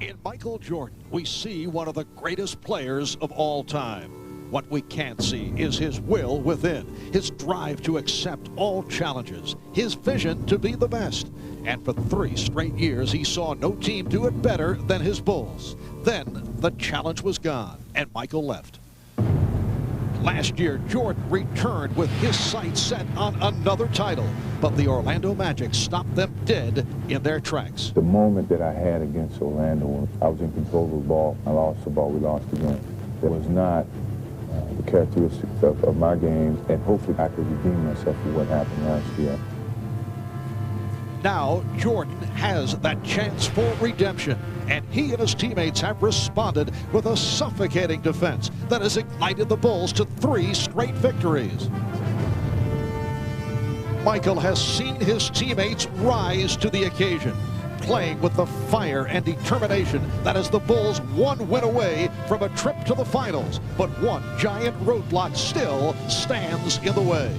In Michael Jordan, we see one of the greatest players of all time. What we can't see is his will within, his drive to accept all challenges, his vision to be the best. And for 3 straight years, he saw no team do it better than his Bulls. Then the challenge was gone, and Michael left. Last year, Jordan returned with his sights set on another title, but the Orlando Magic stopped them dead in their tracks. The moment that I had against Orlando, I was in control of the ball. I lost the ball. We lost the game. It was not the characteristics of my game, and hopefully I could redeem myself for what happened last year. Now Jordan has that chance for redemption, and he and his teammates have responded with a suffocating defense that has ignited the Bulls to 3 straight victories. Michael has seen his teammates rise to the occasion, playing with the fire and determination that is the Bulls 1 win away from a trip to the finals, but one giant roadblock still stands in the way.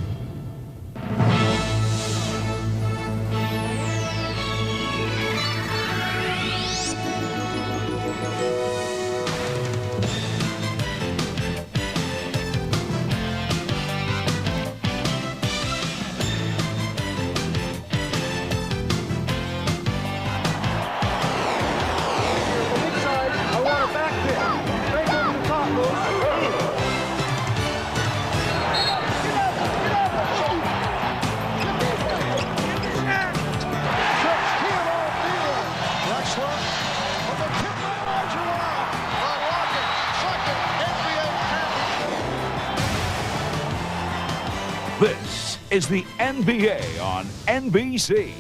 This is the NBA on NBC.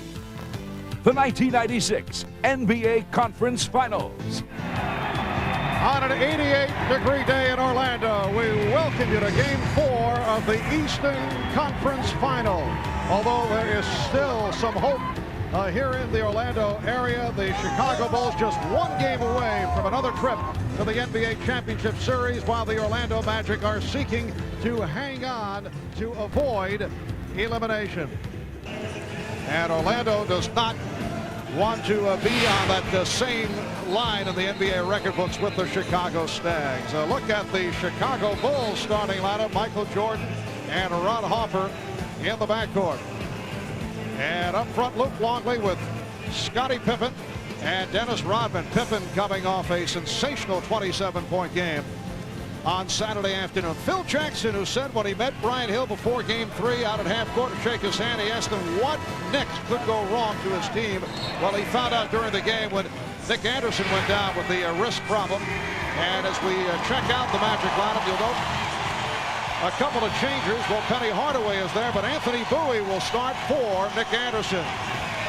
The 1996 NBA Conference Finals. On an 88-degree day in Orlando, we welcome you to Game 4 of the Eastern Conference Final. Although there is still some hope here in the Orlando area, the Chicago Bulls just 1 game away from another trip to the NBA Championship Series, while the Orlando Magic are seeking to hang on to avoid elimination. And Orlando does not want to be on that same line in the NBA record books with the Chicago Stags. Look at the Chicago Bulls starting lineup: Michael Jordan and Ron Harper in the backcourt. And up front, Luke Longley with Scottie Pippen and Dennis Rodman. Pippen coming off a sensational 27-point game on Saturday afternoon. Phil Jackson, who said when he met Brian Hill before Game 3 out at half court to shake his hand, he asked him what next could go wrong to his team. Well, he found out during the game when Nick Anderson went down with the wrist problem. And as we check out the Magic lineup, you'll note a couple of changers. Well, Penny Hardaway is there, but Anthony Bowie will start for Nick Anderson.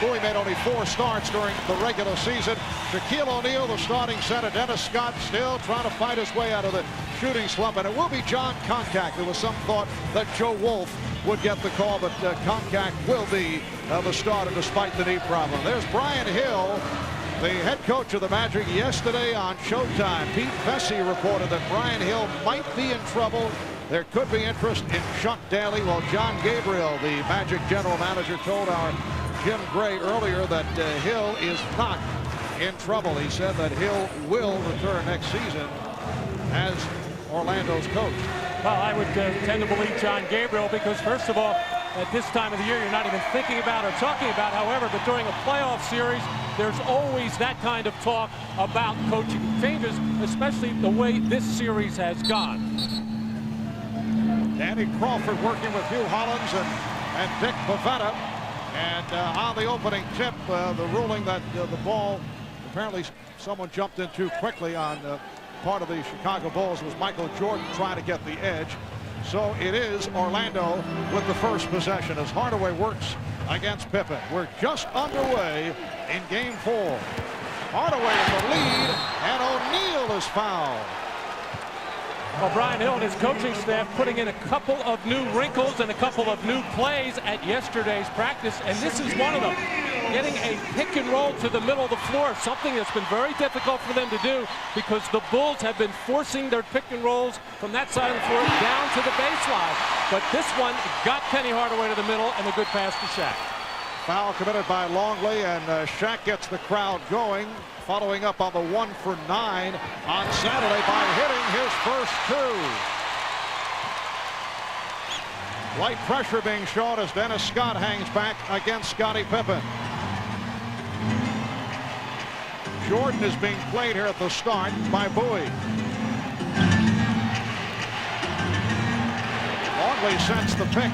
Bowie made only 4 starts during the regular season. Shaquille O'Neal, the starting center. Dennis Scott still trying to fight his way out of the shooting slump. And it will be John Koncak. There was some thought that Joe Wolf would get the call, but Koncak will be the starter despite the knee problem. There's Brian Hill, the head coach of the Magic, yesterday on Showtime. Pete Vesey reported that Brian Hill might be in trouble. There could be interest in Chuck Daly. Well, John Gabriel, the Magic general manager, told our Jim Gray earlier that Hill is not in trouble. He said that Hill will return next season as Orlando's coach. Well, I would tend to believe John Gabriel because, first of all, at this time of the year, you're not even thinking about or talking about. However, but during a playoff series, there's always that kind of talk about coaching changes, especially the way this series has gone. Danny Crawford working with Hugh Hollins and Dick Pavetta. And on the opening tip, the ruling that the ball, apparently someone jumped in too quickly on part of the Chicago Bulls, was Michael Jordan trying to get the edge. So it is Orlando with the first possession as Hardaway works against Pippen. We're just underway in Game 4. Hardaway in the lead, and O'Neal is fouled. Well, Brian Hill and his coaching staff putting in a couple of new wrinkles and a couple of new plays at yesterday's practice, and this is one of them. Getting a pick and roll to the middle of the floor, something that's been very difficult for them to do because the Bulls have been forcing their pick and rolls from that side of the floor down to the baseline. But this one got Penny Hardaway to the middle and a good pass to Shaq. Foul committed by Longley, and Shaq gets the crowd going, following up on the 1 for 9 on Saturday by hitting his first 2. Light pressure being shown as Dennis Scott hangs back against Scottie Pippen. Jordan is being played here at the start by Bowie. Longley sends the pick.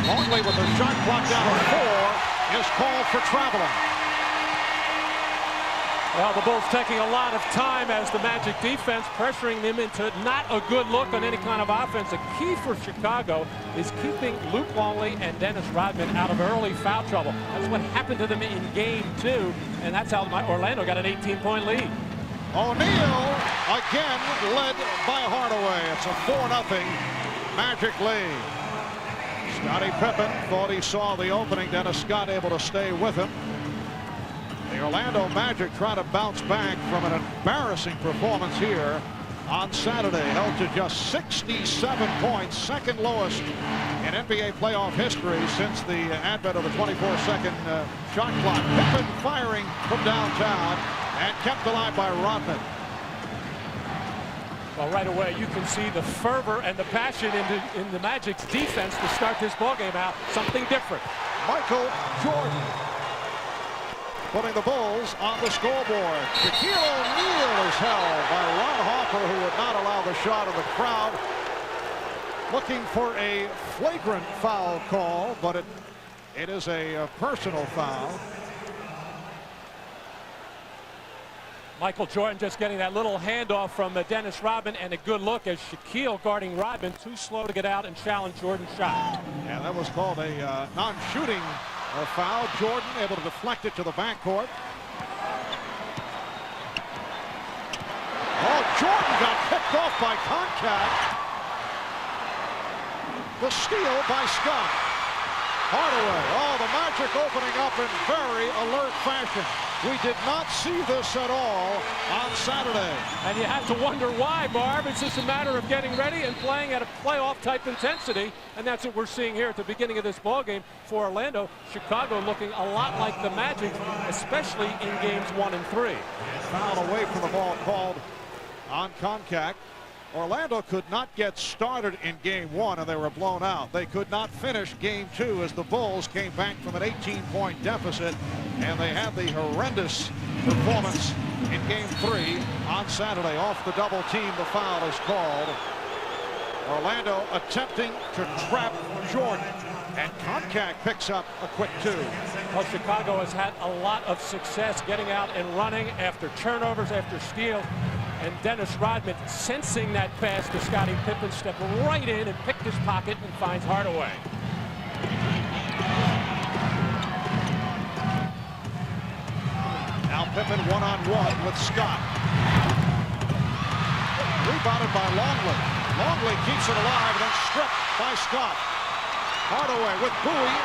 Longley with the shot clock down to 4 is called for traveling. Well, the Bulls taking a lot of time as the Magic defense pressuring them into not a good look on any kind of offense. A key for Chicago is keeping Luke Longley and Dennis Rodman out of early foul trouble. That's what happened to them in game 2, and that's how Orlando got an 18-point lead. O'Neal again led by Hardaway. It's a 4-0 Magic lead. Scottie Pippen thought he saw the opening. Dennis Scott able to stay with him. The Orlando Magic try to bounce back from an embarrassing performance here on Saturday. Held to just 67 points, second lowest in NBA playoff history since the advent of the 24-second shot clock. Pippen firing from downtown and kept alive by Rodman. Well, right away you can see the fervor and the passion in the Magic's defense to start this ballgame out. Something different. Michael Jordan putting the Bulls on the scoreboard. Shaquille O'Neal is held by Ron Harper, who would not allow the shot of the crowd. Looking for a flagrant foul call, but it is a personal foul. Michael Jordan just getting that little handoff from Dennis Rodman, and a good look as Shaquille guarding Rodman, too slow to get out and challenge Jordan's shot. Yeah, that was called a non-shooting foul. Jordan able to deflect it to the backcourt. Oh, Jordan got picked off by contact. The steal by Scott. Hardaway. Oh, the Magic opening up in very alert fashion. We did not see this at all on Saturday. And you have to wonder why, Barb. It's just a matter of getting ready and playing at a playoff-type intensity, and that's what we're seeing here at the beginning of this ballgame for Orlando. Chicago looking a lot like the Magic, especially in games 1 and 3. Foul away from the ball called on contact. Orlando could not get started in game 1, and they were blown out. They could not finish game 2 as the Bulls came back from an 18-point deficit, and they had the horrendous performance in game 3 on Saturday. Off the double team, the foul is called. Orlando attempting to trap Jordan, and Concac picks up a quick 2. Well, Chicago has had a lot of success getting out and running after turnovers, after steals. And Dennis Rodman, sensing that pass to Scottie Pippen, stepped right in and picked his pocket and finds Hardaway. Now Pippen one-on-one with Scott. Rebounded by Longley. Longley keeps it alive and then stripped by Scott. Hardaway with Bowie.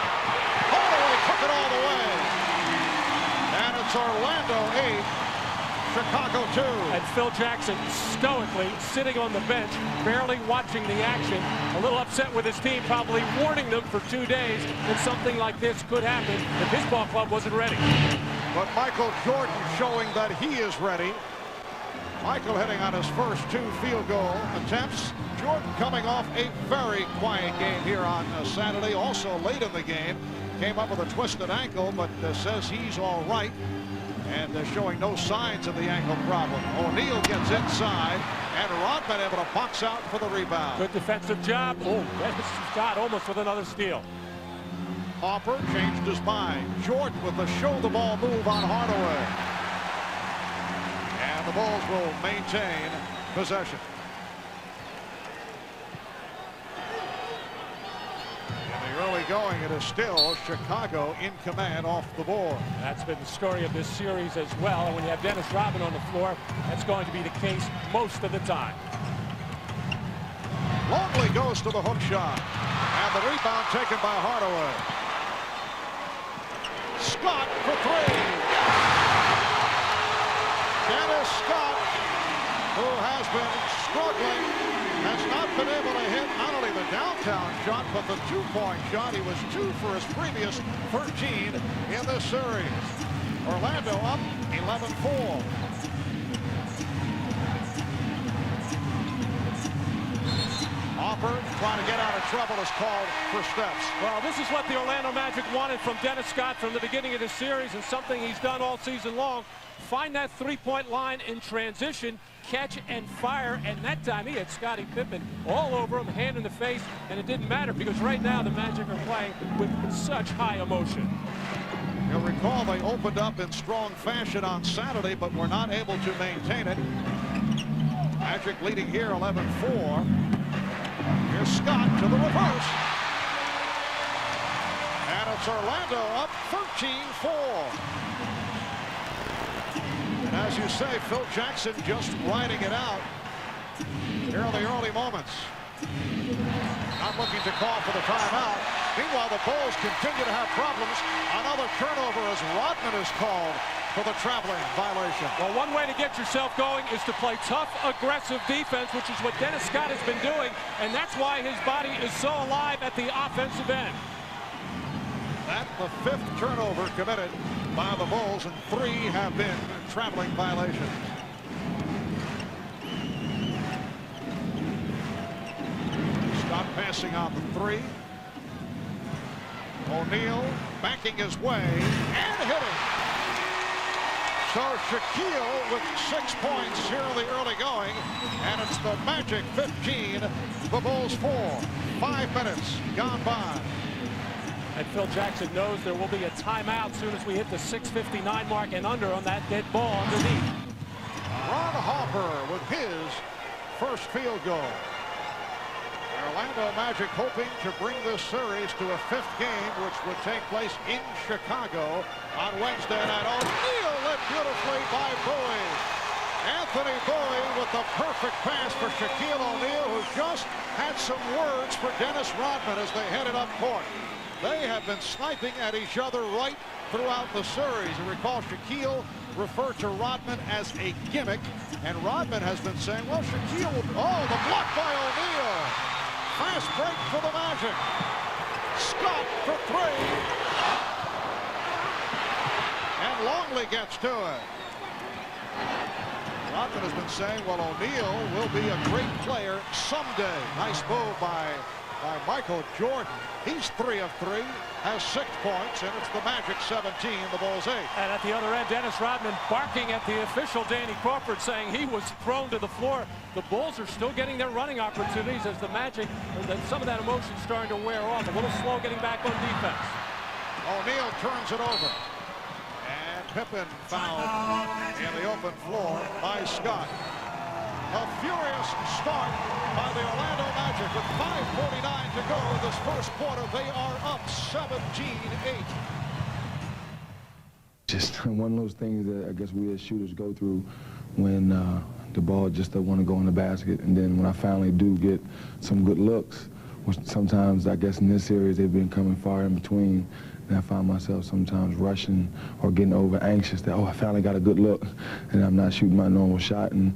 Hardaway took it all the way. And it's Orlando 8. Chicago 2. And Phil Jackson stoically sitting on the bench, barely watching the action, a little upset with his team, probably warning them for 2 days that something like this could happen if his ball club wasn't ready. But Michael Jordan showing that he is ready. Michael hitting on his first 2 field goal attempts. Jordan coming off a very quiet game here on Saturday. Also late in the game, came up with a twisted ankle, but says he's all right. And they're showing no signs of the ankle problem. O'Neal gets inside, and Rodman able to box out for the rebound. Good defensive job. Oh, Dennis Scott almost with another steal. Harper changed his mind. Jordan with the show-the-ball move on Hardaway. And the Bulls will maintain possession. Early going, it is still Chicago in command off the board. That's been the story of this series as well. And when you have Dennis Rodman on the floor, that's going to be the case most of the time. Longley goes to the hook shot. And the rebound taken by Hardaway. Scott for 3. Dennis Scott, who has been struggling, has not been able to hit not only the the downtown shot, but the two-point shot, he was 2 for his previous 13 in this series. Orlando up 11-4. Hopper trying to get out of trouble is called for steps. Well, this is what the Orlando Magic wanted from Dennis Scott from the beginning of the series, and something he's done all season long. Find that three-point line in transition, catch and fire, and that time he had Scottie Pippen all over him, hand in the face, and it didn't matter because right now the Magic are playing with such high emotion. You'll recall they opened up in strong fashion on Saturday, but were not able to maintain it. Magic leading here 11-4. Here's Scott to the reverse. And it's Orlando up 13-4. And as you say, Phil Jackson just riding it out here in the early moments. Not looking to call for the timeout. Meanwhile, the Bulls continue to have problems. Another turnover as Rodman is called for the traveling violation. Well, one way to get yourself going is to play tough, aggressive defense, which is what Dennis Scott has been doing, and that's why his body is so alive at the offensive end. That's the 5th turnover committed by the Bulls, and 3 have been traveling violations. Scott passing on the 3. O'Neal backing his way and hitting. So Shaquille with 6 points here in the early going, and it's the Magic 15, the Bulls 4. 5 minutes gone by. And Phil Jackson knows there will be a timeout as soon as we hit the 6:59 mark and under on that dead ball underneath. Ron Harper with his first field goal. Orlando Magic hoping to bring this series to a 5th game, which would take place in Chicago on Wednesday night. O'Neal led beautifully by Bowie. Anthony Bowie with the perfect pass for Shaquille O'Neal, who just had some words for Dennis Rodman as they headed up court. They have been sniping at each other right throughout the series. You recall Shaquille referred to Rodman as a gimmick, and Rodman has been saying, well, Shaquille, oh, the block by O'Neal. Fast break for the Magic. Scott for 3. And Longley gets to it. Rodman has been saying, well, O'Neal will be a great player someday. Nice move by Michael Jordan. He's 3 of 3, has 6 points, and it's the Magic 17, the Bulls 8. And at the other end, Dennis Rodman barking at the official, Danny Crawford, saying he was thrown to the floor. The Bulls are still getting their running opportunities as the Magic, some of that emotion starting to wear off. A little slow getting back on defense. O'Neal turns it over. And Pippen fouled in the open floor by Scott. A furious start by the Orlando Magic with 5:49 to go in this first quarter. They are up 17-8. Just one of those things that I guess we as shooters go through when the ball just doesn't want to go in the basket. And then when I finally do get some good looks, which sometimes I guess in this series they've been coming far in between, and I find myself sometimes rushing or getting over anxious that, oh, I finally got a good look, and I'm not shooting my normal shot. And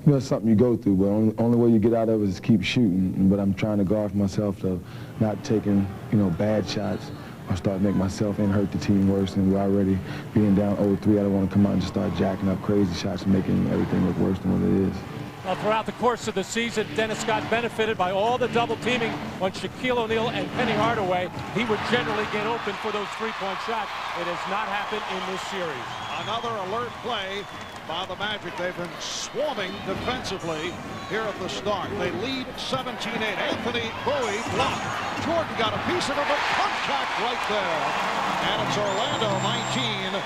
you know, it's something you go through, but only way you get out of it is keep shooting. But I'm trying to guard myself to not taking, you know, bad shots or start making myself and hurt the team worse. And we're already being down 0-3. I don't want to come out and just start jacking up crazy shots and making everything look worse than what it is. Well, throughout the course of the season, Dennis Scott benefited by all the double teaming on Shaquille O'Neal and Penny Hardaway. He would generally get open for those three-point shots. It has not happened in this series. Another alert play by the Magic. They've been swarming defensively here at the start. They lead 17-8. Anthony Bowie blocked. Jordan got a piece of it, but contact right there. And it's Orlando 19,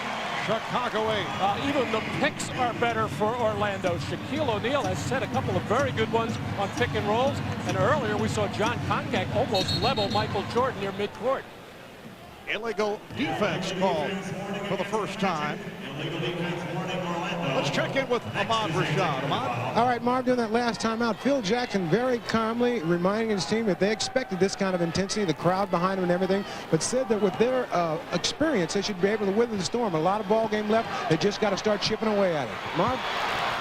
Chicago 8. Even the picks are better for Orlando. Shaquille O'Neal has set a couple of very good ones on pick and rolls. And earlier we saw John Koncak almost level Michael Jordan near midcourt. Illegal defense called for the first time. Let's check in with Ahmad Rashad. Ahmad? All right, Marv, during that last timeout, Phil Jackson very calmly reminding his team that they expected this kind of intensity, the crowd behind them and everything, but said that with their experience, they should be able to weather the storm. A lot of ball game left. They just got to start chipping away at it. Marv?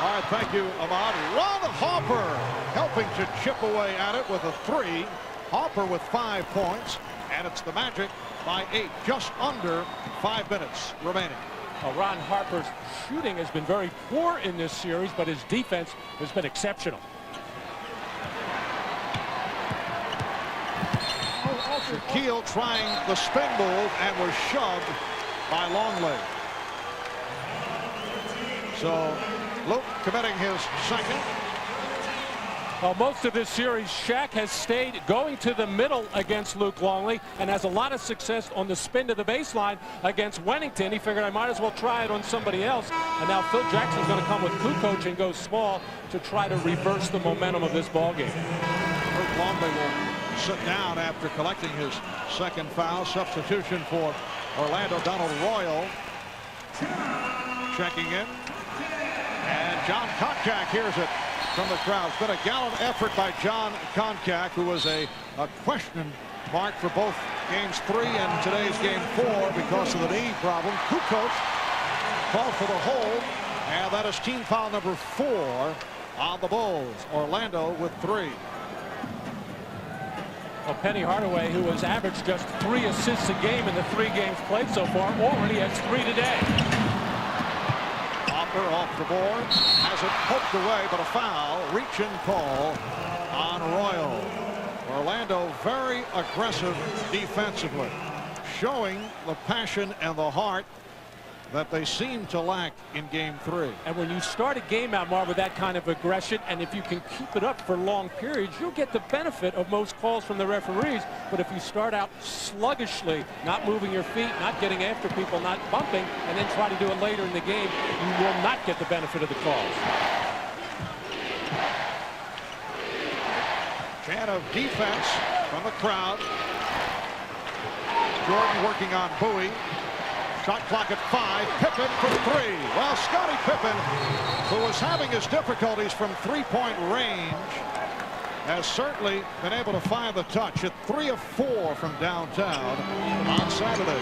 All right, thank you, Ahmad. Ron Harper helping to chip away at it with a 3. Harper with 5 points, and it's the Magic by 8, just under 5 minutes remaining. Ron Harper's shooting has been very poor in this series, but his defense has been exceptional. Shaquille trying the spin move and was shoved by Longley. So Luke committing his second. Well, most of this series, Shaq has stayed going to the middle against Luke Longley and has a lot of success on the spin to the baseline against Wennington. He figured I might as well try it on somebody else. And now Phil Jackson's going to come with Kukoc and go small to try to reverse the momentum of this ball game. Luke Longley will sit down after collecting his second foul. Substitution for Orlando, Donald Royal checking in. And John Koncak hears it from the crowd. It's been a gallant effort by John Koncak, who was a question mark for both games 3 and today's game 4 because of the knee problem. Kukoc called for the hold, and that is team foul number 4 on the Bulls. Orlando with 3. Well, Penny Hardaway, who has averaged just 3 assists a game in the 3 games played so far, already has 3 today. Hopper off the board, has it poked away, but a foul, reach-in call on Royal. Orlando very aggressive defensively, showing the passion and the heart that they seem to lack in game 3. And when you start a game out, Marv, with that kind of aggression, and if you can keep it up for long periods, you'll get the benefit of most calls from the referees. But if you start out sluggishly, not moving your feet, not getting after people, not bumping, and then try to do it later in the game, you will not get the benefit of the calls. Fan of defense from the crowd. Jordan working on Bowie. Shot clock at 5. Pippen for 3. Well, Scottie Pippen, who was having his difficulties from three-point range, has certainly been able to find the touch at 3 of 4 from downtown on Saturday.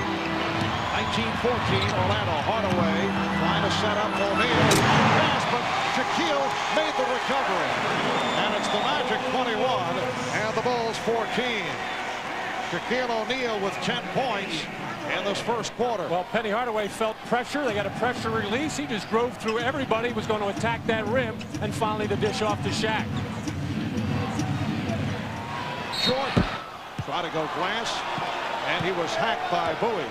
19-14, Orlando. Hardaway trying to set up O'Neal. Pass, but Shaquille made the recovery. And it's the Magic 21 and the Bulls 14. Shaquille O'Neal with 10 points in this first quarter. Well, Penny Hardaway felt pressure. They got a pressure release. He just drove through everybody, was going to attack that rim, and finally the dish off to Shaq. Jordan tried to go glass, and he was hacked by Bowie.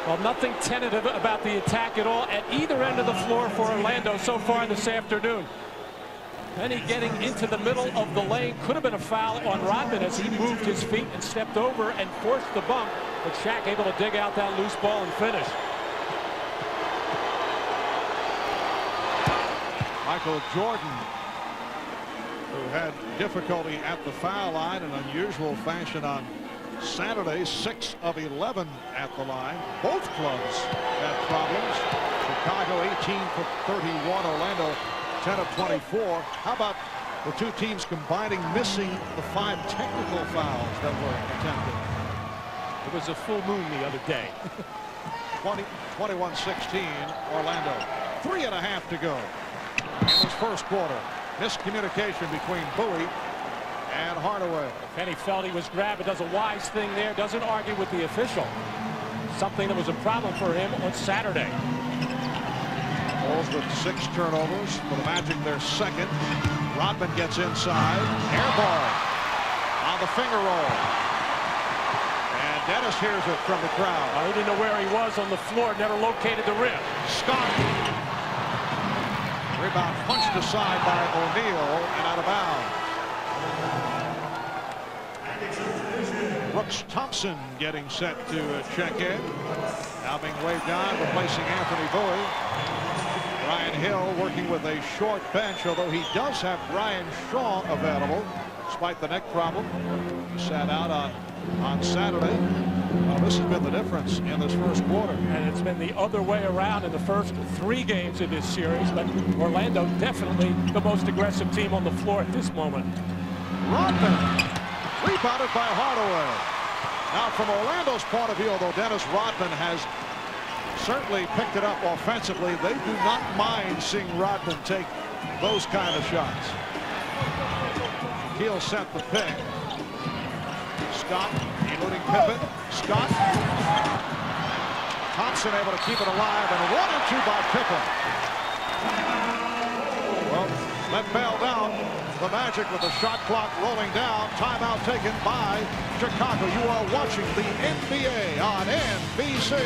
Well, nothing tentative about the attack at all at either end of the floor for Orlando so far this afternoon. Penny getting into the middle of the lane. Could have been a foul on Rodman as he moved his feet and stepped over and forced the bump. But Shaq able to dig out that loose ball and finish. Michael Jordan, who had difficulty at the foul line in unusual fashion on Saturday, 6 of 11 at the line. Both clubs had problems. Chicago 18 for 31, Orlando 10 of 24. How about the two teams combining, missing the 5 technical fouls that were attempted? It was a full moon the other day. 21-16, Orlando. 3.5 to go in this first quarter. Miscommunication between Bowie and Hardaway. Penny felt he was grabbed, but does a wise thing there. Doesn't argue with the official. Something that was a problem for him on Saturday. Bulls with 6 turnovers for the Magic, their second. Rodman gets inside. Air ball on the finger roll. And Dennis hears it from the crowd. He didn't know where he was on the floor, never located the rim. Scott. Rebound punched aside by O'Neal and out of bounds. Brooks Thompson getting set to check in. Now being waved on, replacing Anthony Bowie. Ryan Hill working with a short bench, although he does have Brian Shaw available, despite the neck problem. He sat out on Saturday. Well, this has been the difference in this first quarter. And it's been the other way around in the first 3 games of this series, but Orlando definitely the most aggressive team on the floor at this moment. Rodman rebounded by Hardaway. Now from Orlando's point of view, although Dennis Rodman has certainly picked it up offensively, they do not mind seeing Rodman take those kind of shots. Shaquille sent the pick. Scott eluding Pippen. Scott. Thompson able to keep it alive, and 1 and 2 by Pippen. Well, that bailed out the Magic with the shot clock rolling down. Timeout taken by Chicago. You are watching the NBA on NBC.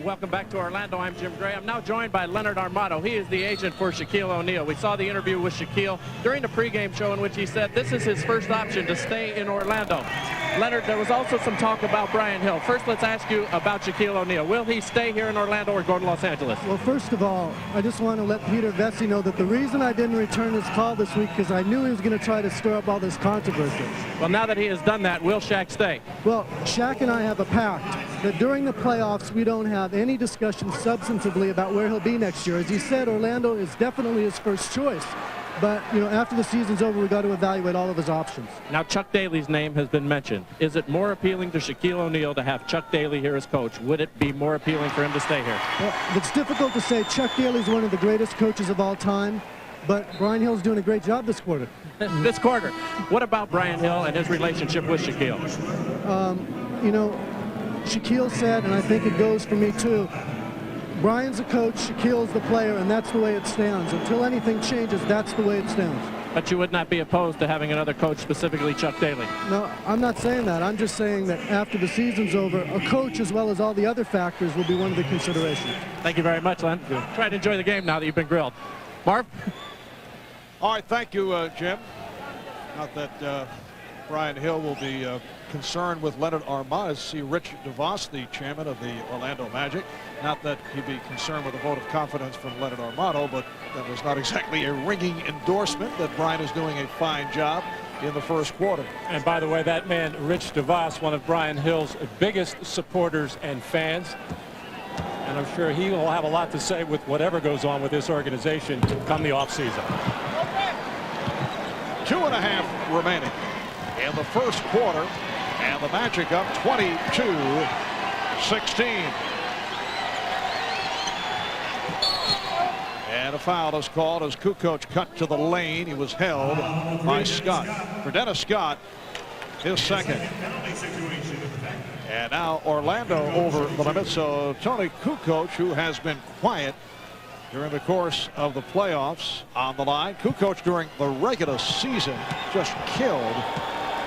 Welcome back to Orlando. I'm Jim Gray. I'm now joined by Leonard Armato. He is the agent for Shaquille O'Neal. We saw the interview with Shaquille during the pregame show in which he said this is his first option to stay in Orlando. Leonard, there was also some talk about Brian Hill. First, let's ask you about Shaquille O'Neal. Will he stay here in Orlando or go to Los Angeles? Well, first of all, I just want to let Peter Vesey know that the reason I didn't return his call this week because I knew he was going to try to stir up all this controversy. Well, now that he has done that, will Shaq stay? Well, Shaq and I have a pact that during the playoffs we don't have any discussion substantively about where he'll be next year. As he said, Orlando is definitely his first choice. But, you know, after the season's over, we've got to evaluate all of his options. Now, Chuck Daly's name has been mentioned. Is it more appealing to Shaquille O'Neal to have Chuck Daly here as coach? Would it be more appealing for him to stay here? Well, it's difficult to say. Chuck Daly's one of the greatest coaches of all time, but Brian Hill's doing a great job this quarter. This quarter. What about Brian Hill and his relationship with Shaquille? You know, Shaquille said, and I think it goes for me too, Brian's the coach, Shaquille's the player, and that's the way it stands. Until anything changes, that's the way it stands. But you would not be opposed to having another coach, specifically Chuck Daly? No, I'm not saying that. I'm just saying that after the season's over, a coach as well as all the other factors will be one of the considerations. Thank you very much, Len. Try to enjoy the game now that you've been grilled. Marv? All right, thank you, Jim. Not that Brian Hill will be concerned with Leonard Armato. See Rich DeVos, the chairman of the Orlando Magic. Not that he'd be concerned with a vote of confidence from Leonard Armato, but that was not exactly a ringing endorsement that Brian is doing a fine job in the first quarter. And by the way, that man, Rich DeVos, one of Brian Hill's biggest supporters and fans. And I'm sure he will have a lot to say with whatever goes on with this organization come the offseason. 2.5 remaining in the first quarter, and the Magic up 22-16. And a foul is called as Kukoc cut to the lane. He was held by Scott. For Dennis Scott, his second. And now Orlando over the limit. So Tony Kukoc, who has been quiet during the course of the playoffs, on the line. Kukoc during the regular season just killed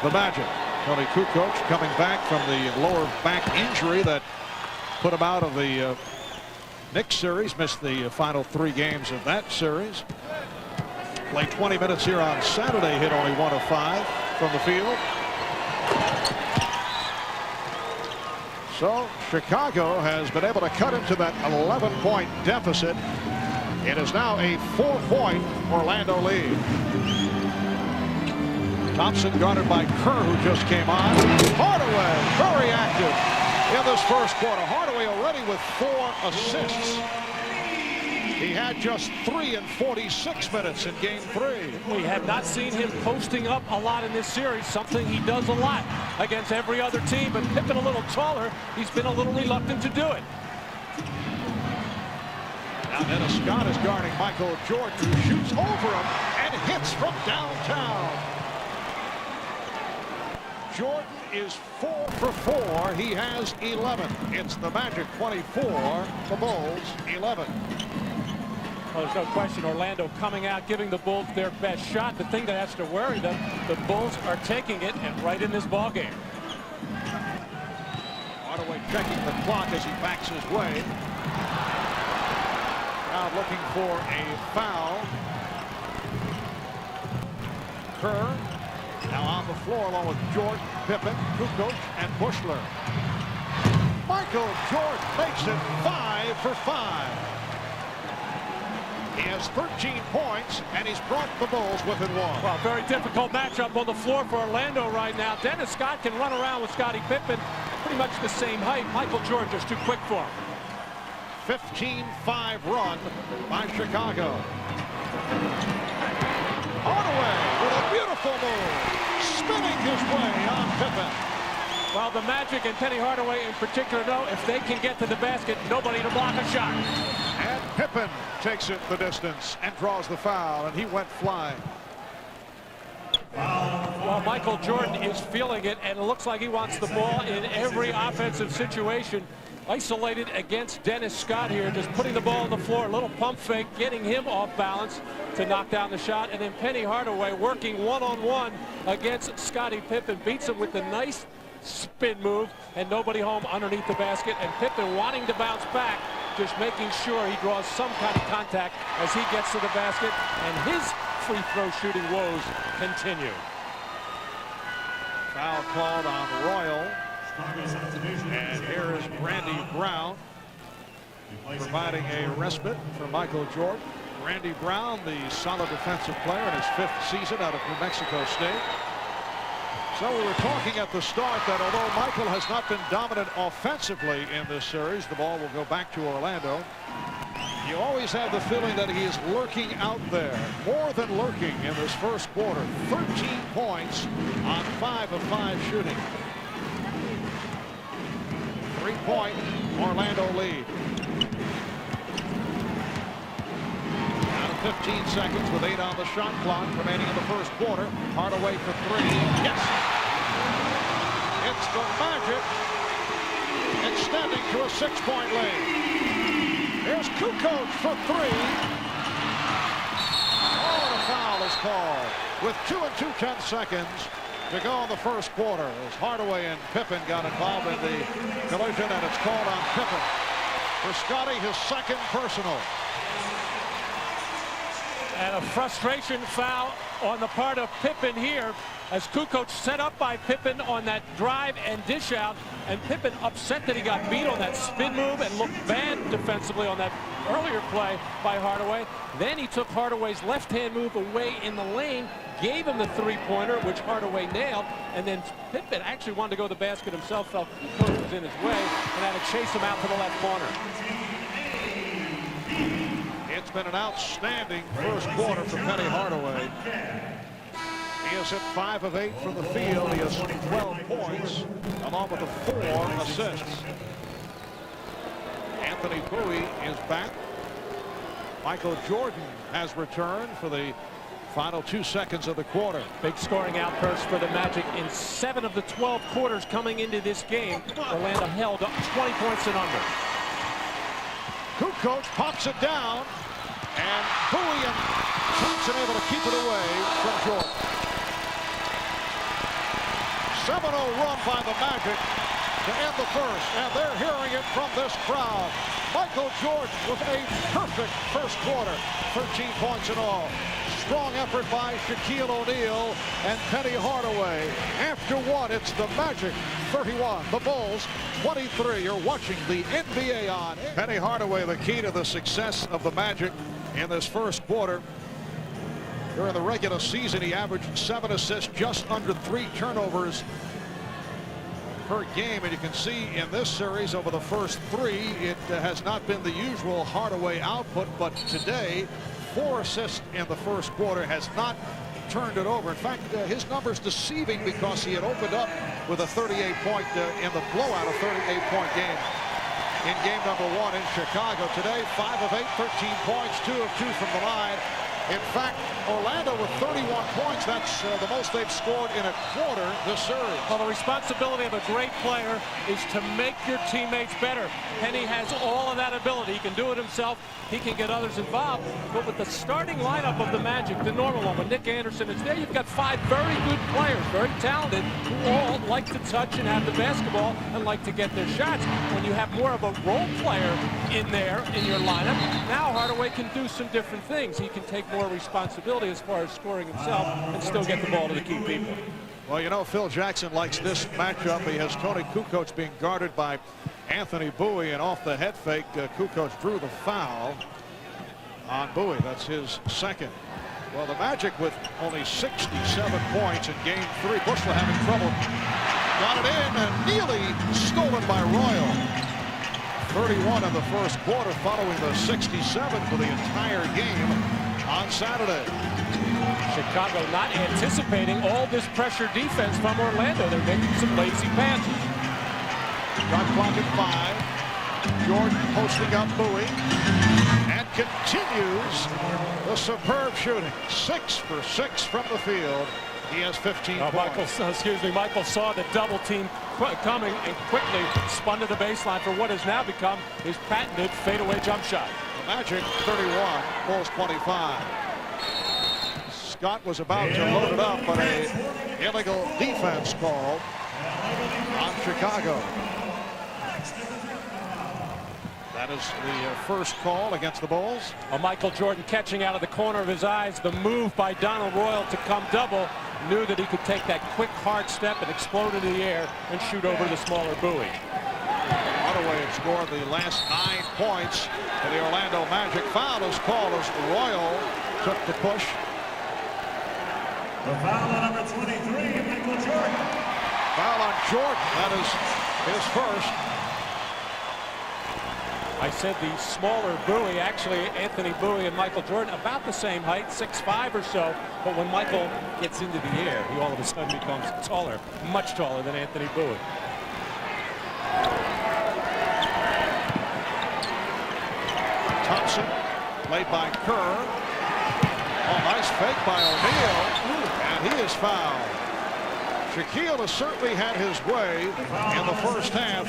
the Magic. Tony Kukoc coming back from the lower back injury that put him out of the Knicks series, missed the final 3 games of that series. Played 20 minutes here on Saturday, hit only 1 of 5 from the field. So Chicago has been able to cut into that 11-point deficit. It is now a 4-point Orlando lead. Thompson guarded by Kerr, who just came on. Hardaway very active in this first quarter. Hardaway already with 4 assists. He had just 3 in 46 minutes in game 3. We have not seen him posting up a lot in this series, something he does a lot against every other team. But Pippen a little taller, he's been a little reluctant to do it. Now Dennis Scott is guarding Michael Jordan, who shoots over him and hits from downtown. Jordan is 4 for 4. He has 11. It's the Magic 24, the Bulls 11. Well, there's no question Orlando coming out, giving the Bulls their best shot. The thing that has to worry them, the Bulls are taking it and right in this ball game. Hardaway checking the clock as he backs his way. Now looking for a foul. Kerr now on the floor along with Jordan, Pippen, Kukoc, and Bushler. Michael Jordan makes it 5 for 5. He has 13 points, and he's brought the Bulls within 1. Well, very difficult matchup on the floor for Orlando right now. Dennis Scott can run around with Scottie Pippen, pretty much the same height. Michael Jordan just too quick for him. 15-5 run by Chicago. Hardaway with a beautiful move, spinning his way on Pippen. Well, the Magic and Penny Hardaway in particular know if they can get to the basket, nobody to block a shot. And Pippen takes it the distance and draws the foul, and he went flying. Well, Michael Jordan is feeling it, and it looks like he wants the ball in every offensive situation. Isolated against Dennis Scott here, just putting the ball on the floor, a little pump fake, getting him off balance to knock down the shot, and then Penny Hardaway working one-on-one against Scottie Pippen, beats him with the nice spin move, and nobody home underneath the basket, and Pippen wanting to bounce back, just making sure he draws some kind of contact as he gets to the basket, and his free throw shooting woes continue. Foul called on Royal. And here is Randy Brown providing a respite for Michael Jordan. Randy Brown, the solid defensive player in his 5th season out of New Mexico State. So we were talking at the start that although Michael has not been dominant offensively in this series, the ball will go back to Orlando. You always have the feeling that he is lurking out there, more than lurking in this first quarter. 13 points on 5 of 5 shooting. 3-point Orlando lead. Down to 15 seconds with 8 on the shot clock remaining in the first quarter. Hardaway for 3. Yes! It's the Magic extending to a 6-point lead. Here's Kukoc for 3. Oh, and a foul is called with 2 and 2/10 seconds to go in the first quarter as Hardaway and Pippen got involved in the collision, and it's called on Pippen. For Scottie, his 2nd personal. And a frustration foul on the part of Pippen here as Kukoc set up by Pippen on that drive and dish out, and Pippen upset that he got beat on that spin move and looked bad defensively on that earlier play by Hardaway. Then he took Hardaway's left-hand move away in the lane, gave him the 3-pointer, which Hardaway nailed, and then Pippen actually wanted to go to the basket himself, felt Kukoc was in his way, and had to chase him out to the left corner. It's been an outstanding first quarter for Penny Hardaway. He has hit 5 of 8 from the field. He has 12 points, along with the 4 assists. Anthony Bowie is back. Michael Jordan has returned for the final 2 seconds of the quarter. Big scoring outburst for the Magic in 7 of the 12 quarters coming into this game. Orlando held up 20 points and under. Kukoc pops it down, and Bowie keeps it able to keep it away from Jordan. 7-0 run by the Magic to end the first, and they're hearing it from this crowd. Michael Jordan with a perfect first quarter, 13 points in all. Strong effort by Shaquille O'Neal and Penny Hardaway. After 1, it's the Magic 31, the Bulls 23. You're watching the NBA on. Penny Hardaway, the key to the success of the Magic in this first quarter. During the regular season, he averaged 7 assists, just under 3 turnovers per game, and you can see in this series over the first 3 it has not been the usual Hardaway output, but today 4 assists in the first quarter has not turned it over. In fact, his numbers deceiving because he had opened up with a 38-point in the blowout, a 38-point game in game number 1 in Chicago. Today 5 of 8, 13 points, 2 of 2 from the line. In fact, Orlando with 31 points, that's the most they've scored in a quarter this series. Well, the responsibility of a great player is to make your teammates better. Penny has all of that ability. He can do it himself. He can get others involved. But with the starting lineup of the Magic, the normal one, when Nick Anderson is there, you've got 5 very good players, very talented, who all like to touch and have the basketball and like to get their shots. When you have more of a role player in there in your lineup, now Hardaway can do some different things. He can take more responsibility as far as scoring himself and still get the ball to the key people. Well, you know, Phil Jackson likes this matchup. He has Tony Kukoc being guarded by Anthony Bowie, and off the head fake, Kukoc drew the foul on Bowie. That's his 2nd. Well, the Magic with only 67 points in game 3. Bushler having trouble. Got it in, and nearly stolen by Royal. 31 in the first quarter, following the 67 for the entire game on Saturday. Chicago not anticipating all this pressure defense from Orlando. They're making some lazy passes. Shot clock at 5. Jordan posting up Bowie, and continues the superb shooting. 6 for 6 from the field. He has 15 points. Michael saw the double team coming and quickly spun to the baseline for what has now become his patented fadeaway jump shot. The Magic 31, Bulls 25. Scott was about to load it up, but a illegal defense call on Chicago. That is the first call against the Bulls. Michael Jordan catching out of the corner of his eyes. The move by Donald Royal to come double. Knew that he could take that quick, hard step and explode into the air and shoot over the smaller buoy. Hardaway had scored the last 9 points for the Orlando Magic. Foul is called as Royal took the push. The foul on number 23, Michael Jordan. Foul on Jordan. That is his first. I said the smaller buoy, actually Anthony Bowie and Michael Jordan about the same height, 6'5" or so, but when Michael gets into the air, he all of a sudden becomes taller, much taller than Anthony Bowie. Thompson, played by Kerr. Oh, nice fake by O'Neal, and he is fouled. Shaquille has certainly had his way in the first half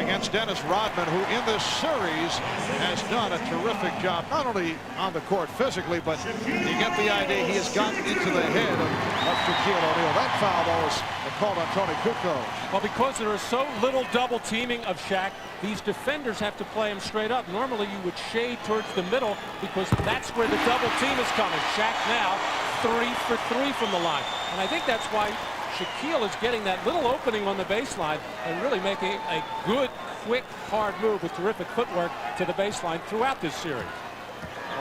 against Dennis Rodman, who in this series has done a terrific job, not only on the court physically, but you get the idea he has gotten into the head of Shaquille O'Neal. That foul, though, was called on Tony Kukoc. Well, because there is so little double teaming of Shaq, these defenders have to play him straight up. Normally, you would shade towards the middle because that's where the double team is coming. Shaq now 3 for 3 from the line. And I think that's why Shaquille is getting that little opening on the baseline and really making a good, quick, hard move with terrific footwork to the baseline throughout this series.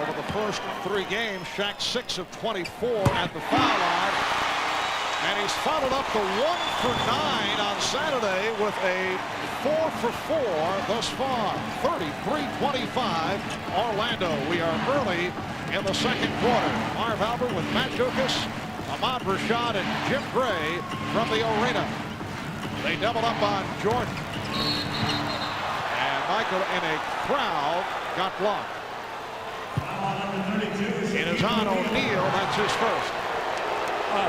Over the first 3 games, Shaq 6 of 24 at the foul line. And he's followed up the 1 for 9 on Saturday with a 4 for 4 thus far. 33-25 Orlando. We are early in the second quarter. Marv Albert with Matt Dukas, Ahmad Rashad, and Jim Gray from the arena. They double up on Jordan. And Michael in a crowd got blocked. It is on O'Neal. That's his first.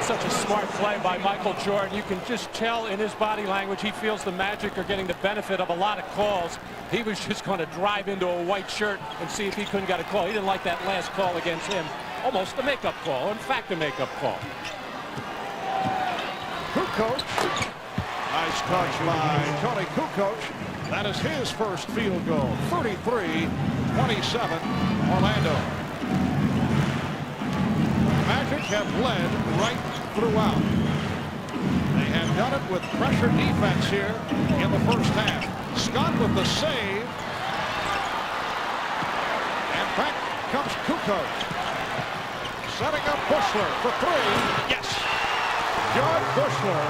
Such a smart play by Michael Jordan. You can just tell in his body language he feels the Magic are getting the benefit of a lot of calls. He was just going to drive into a white shirt and see if he couldn't get a call. He didn't like that last call against him. Almost a makeup call. In fact, a makeup call. Kukoc. Nice touch by Tony Kukoc. That is his first field goal. 33-27 Orlando. Magic have led right throughout. They have done it with pressure defense here in the first half. Scott with the save. And back comes Kukoc. Setting up Bushler for 3. Yes. John Bushler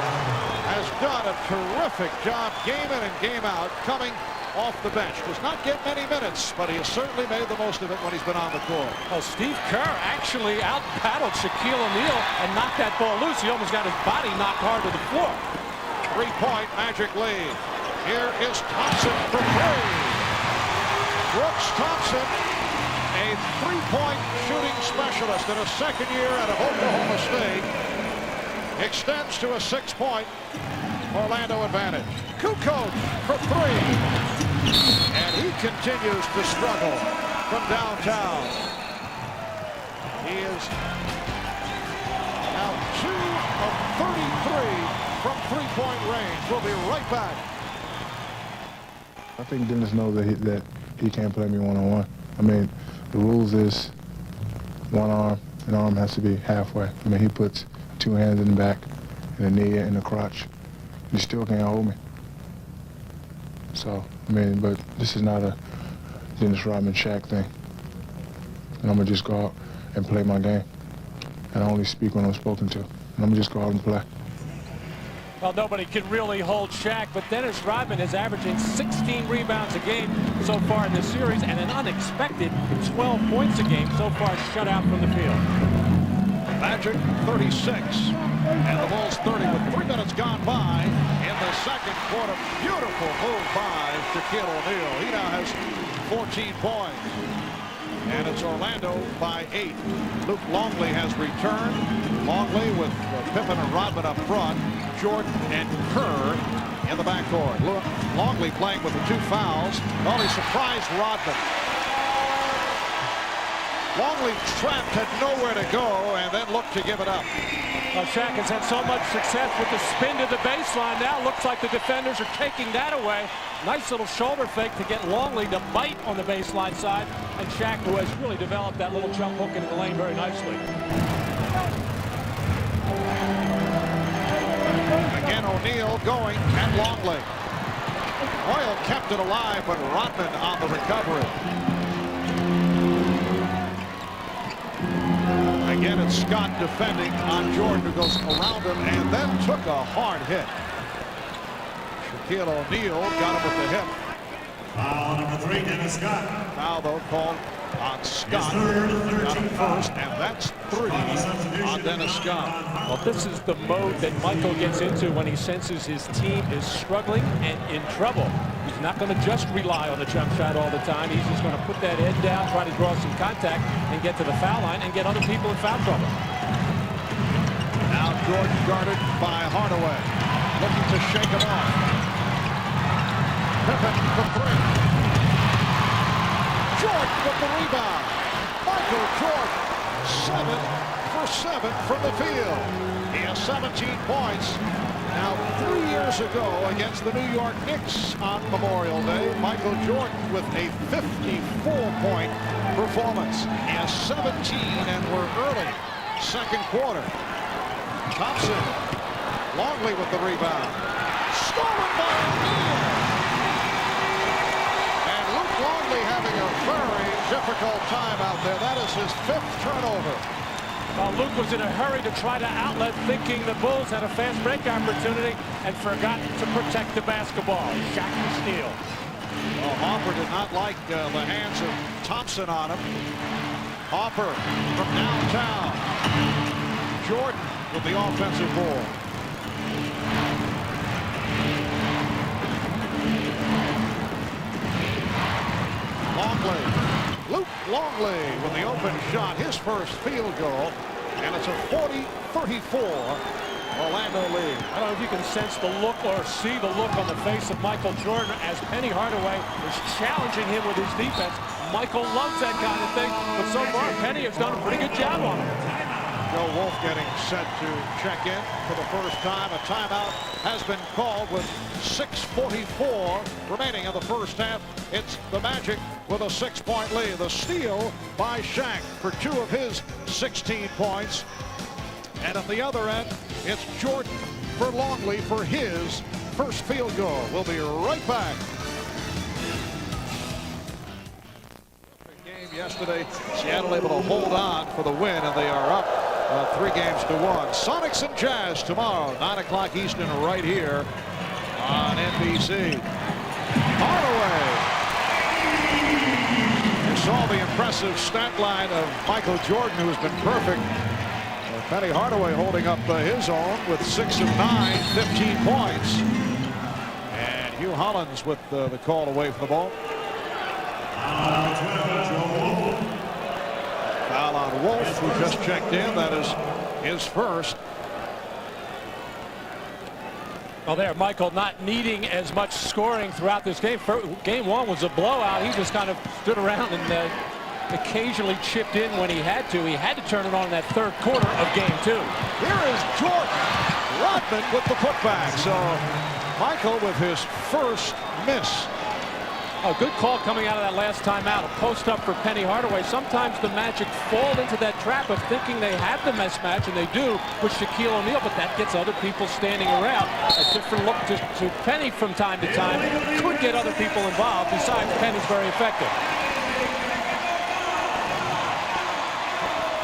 has done a terrific job game in and game out coming off the bench. Does not get many minutes, but he has certainly made the most of it when he's been on the court. Oh, Steve Kerr actually out-battled Shaquille O'Neal and knocked that ball loose. He almost got his body knocked hard to the floor. 3-point Magic lead. Here is Thompson for 3. Brooks Thompson, a 3-point shooting specialist in his second year at Oklahoma State, extends to a 6-point Orlando advantage. Kukoc for 3. And he continues to struggle from downtown. He is now 2 of 33 from 3-point range. We'll be right back. I think Dennis knows that he can't play me one-on-one. I mean, the rules is one arm. An arm has to be halfway. I mean, he puts 2 hands in the back and a knee in the crotch. You still can't hold me. So, I mean, but this is not a Dennis Rodman Shaq thing. And I'm going to just go out and play my game. And I only speak when I'm spoken to. And I'm going to just go out and play. Well, nobody can really hold Shaq, but Dennis Rodman is averaging 16 rebounds a game so far in this series and an unexpected 12 points a game so far shut out from the field. Magic 36 and the Bulls 30 with 3 minutes gone by in the second quarter. Beautiful move by Shaquille O'Neal. He now has 14 points. and it's Orlando by 8. Luke Longley has returned. Longley with Pippen and Rodman up front. Jordan and Kerr in the backcourt. Longley playing with the 2 fouls. Oh, he surprised Rodman. Longley trapped, had nowhere to go, and then looked to give it up. Shaq has had so much success with the spin to the baseline. Now looks like the defenders are taking that away. Nice little shoulder fake to get Longley to bite on the baseline side. And Shaq, who has really developed that little jump hook into the lane very nicely. Again, O'Neal going at Longley. Hoyle kept it alive, but Rodman on the recovery. Again, it's Scott defending on Jordan, who goes around him and then took a hard hit. Shaquille O'Neal got him with the hip. Foul number 3, Dennis Scott. Foul, though, called on Scott. Got him first, and that's 3 on Dennis Scott. Well, this is the mode that Michael gets into when he senses his team is struggling and in trouble. He's not going to just rely on the jump shot all the time. He's just going to put that head down, try to draw some contact, and get to the foul line and get other people in foul trouble. Now Jordan guarded by Hardaway, looking to shake him off. Pippen for 3. Jordan with the rebound. Michael Jordan, 7 for 7 from the field. He has 17 points. Now, 3 years ago against the New York Knicks on Memorial Day, Michael Jordan with a 54-point performance. He has 17, and we're early, second quarter. Thompson, Longley with the rebound. Stolen by O'Neal. And Luke Longley having a very difficult time out there. That is his 5th turnover. Well, Luke was in a hurry to try to outlet, thinking the Bulls had a fast break opportunity and forgot to protect the basketball. Shaq the steal. Well, Hopper did not like the hands of Thompson on him. Hopper from downtown. Jordan with the offensive ball. Longley. Luke Longley with the open shot, his first field goal, and it's a 40-34 Orlando lead. I don't know if you can sense the look or see the look on the face of Michael Jordan as Penny Hardaway is challenging him with his defense. Michael loves that kind of thing, but so far Penny has done a pretty good job on him. Joe Wolf getting set to check in for the first time. A timeout has been called with 6:44 remaining in the first half. It's the Magic with a 6-point lead. The steal by Shaq for 2 of his 16 points. And at the other end, it's Jordan for Longley for his first field goal. We'll be right back. Game yesterday, Seattle able to hold on for the win, and they are up 3 games to 1. Sonics and Jazz tomorrow, 9 o'clock Eastern, right here on NBC. Hardaway. You saw the impressive stat line of Michael Jordan, who's been perfect. Penny Hardaway holding up his own with 6 of 9, 15 points. And Hugh Hollins with the call away from the ball. Foul on Wolf, who just checked in. That is his first. Well, there, Michael not needing as much scoring throughout this game. Game 1 was a blowout. He just kind of stood around and occasionally chipped in when he had to. He had to turn it on in that 3rd quarter of game 2. Here is Jordan. Rodman with the putback. So Michael with his first miss. A good call coming out of that last timeout. A post up for Penny Hardaway. Sometimes the Magic fall into that trap of thinking they have the mismatch, and they do with Shaquille O'Neal, but that gets other people standing around. A different look to Penny from time to time could get other people involved. Besides, Penny's very effective.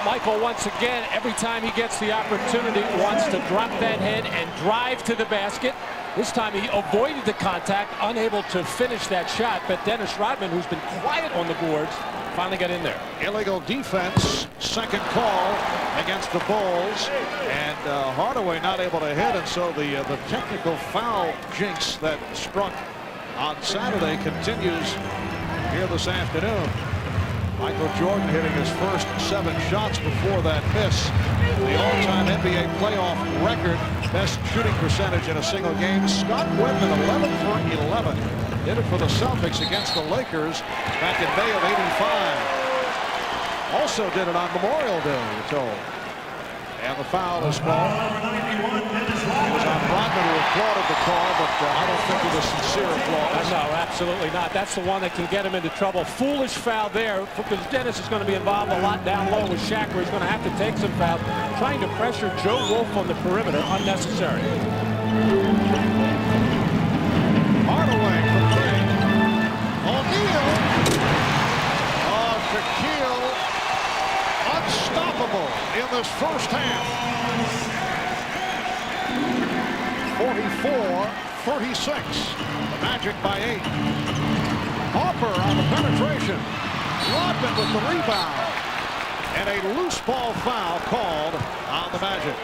Michael, once again, every time he gets the opportunity, wants to drop that head and drive to the basket. This time he avoided the contact, unable to finish that shot, but Dennis Rodman, who's been quiet on the boards, finally got in there. Illegal defense, second call against the Bulls, and Hardaway not able to hit, and so the technical foul jinx that struck on Saturday continues here this afternoon. Michael Jordan hitting his first 7 shots before that miss. The all-time NBA playoff record, best shooting percentage in a single game. Scott Whitman, 11 for 11. Did it for the Celtics against the Lakers back in May of '85. Also did it on Memorial Day, we're told. And the foul is called. It was on Rodman, who applauded the call, but I don't think it was sincere applause. No, absolutely not. That's the one that can get him into trouble. Foolish foul there, because Dennis is going to be involved a lot down low with Shaq, where he's going to have to take some fouls. Trying to pressure Joe Wolf on the perimeter, unnecessary. Hardaway from three. O'Neal. Oh, Shaquille. Unstoppable in this first half. 44-36. The Magic by 8. Harper on the penetration. Rodman with the rebound. And a loose ball foul called on the Magic.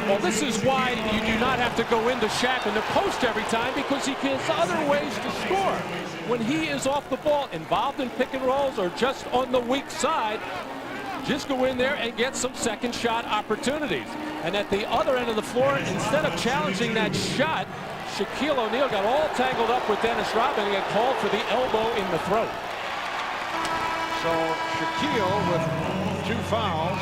Well, this is why you do not have to go into Shaq in the post every time, because he has other ways to score. When he is off the ball, involved in pick and rolls or just on the weak side, just go in there and get some second shot opportunities. And at the other end of the floor, instead of challenging that shot, Shaquille O'Neal got all tangled up with Dennis Rodman and got called for the elbow in the throat. So Shaquille with 2 fouls.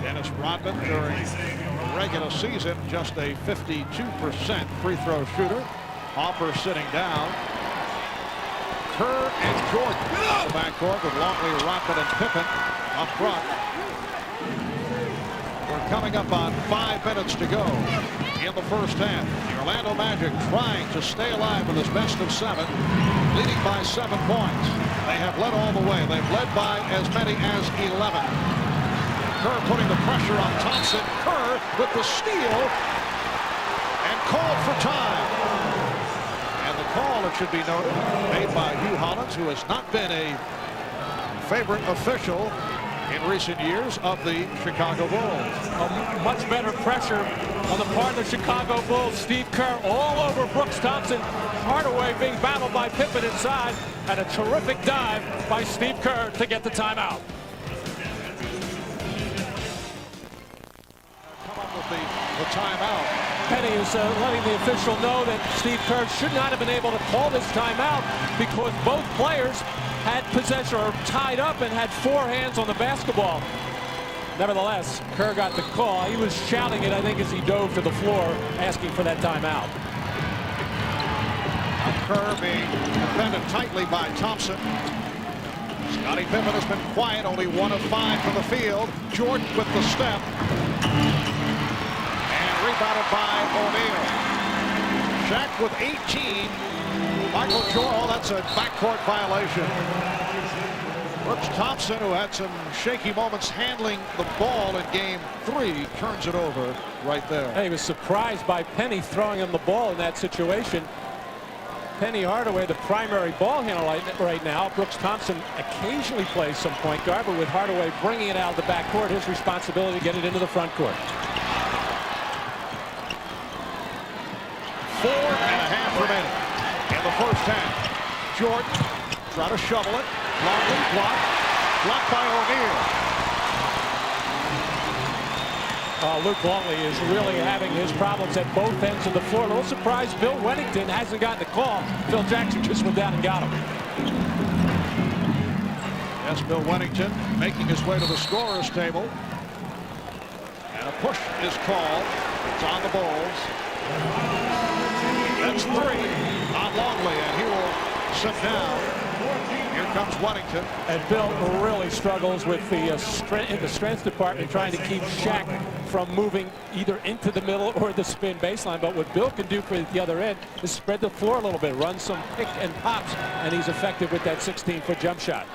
Dennis Rodman during the regular season just a 52% free throw shooter. Harper sitting down. Kerr and Jordan in the backcourt with Longley, Rodman, and Pippen up front. We're coming up on 5 minutes to go in the first half. The Orlando Magic trying to stay alive with this best of 7, leading by 7 points. They have led all the way. They've led by as many as 11. Kerr putting the pressure on Thompson. Kerr with the steal and called for time. And the call, it should be noted, made by Hugh Hollins, who has not been a favorite official in recent years of the Chicago Bulls. Much better pressure on the part of the Chicago Bulls. Steve Kerr all over Brooks Thompson. Hardaway being battled by Pippen inside, and a terrific dive by Steve Kerr to get the timeout. Come up with the timeout. Penny is letting the official know that Steve Kerr should not have been able to call this timeout because both players had possession or tied up and had 4 hands on the basketball. Nevertheless, Kerr got the call. He was shouting it, I think, as he dove to the floor, asking for that timeout. Kerr being defended tightly by Thompson. Scottie Pippen has been quiet, only 1 of 5 from the field. Jordan with the step. And rebounded by O'Neal. Shaq with 18. Michael Jordan, oh, that's a backcourt violation. Brooks Thompson, who had some shaky moments handling the ball in game 3, turns it over right there. He was surprised by Penny throwing him the ball in that situation. Penny Hardaway, the primary ball handler right now. Brooks Thompson occasionally plays some point guard, but with Hardaway bringing it out of the backcourt, his responsibility to get it into the front court. 4.5 remaining in the first half. Jordan try to shovel it. Longley blocked by O'Neal. Luke Longley is really having his problems at both ends of the floor. A little surprised Bill Wennington hasn't gotten the call. Phil Jackson just went down and got him. Yes, Bill Wennington making his way to the scorer's table. And a push is called. It's on the Bulls. That's 3 on Longley, and he will sit down. Here comes Wennington. And Bill really struggles with the strength department, trying to keep Shaq from moving either into the middle or the spin baseline. But what Bill can do for the other end is spread the floor a little bit, run some pick and pops, and he's effective with that 16-foot jump shot.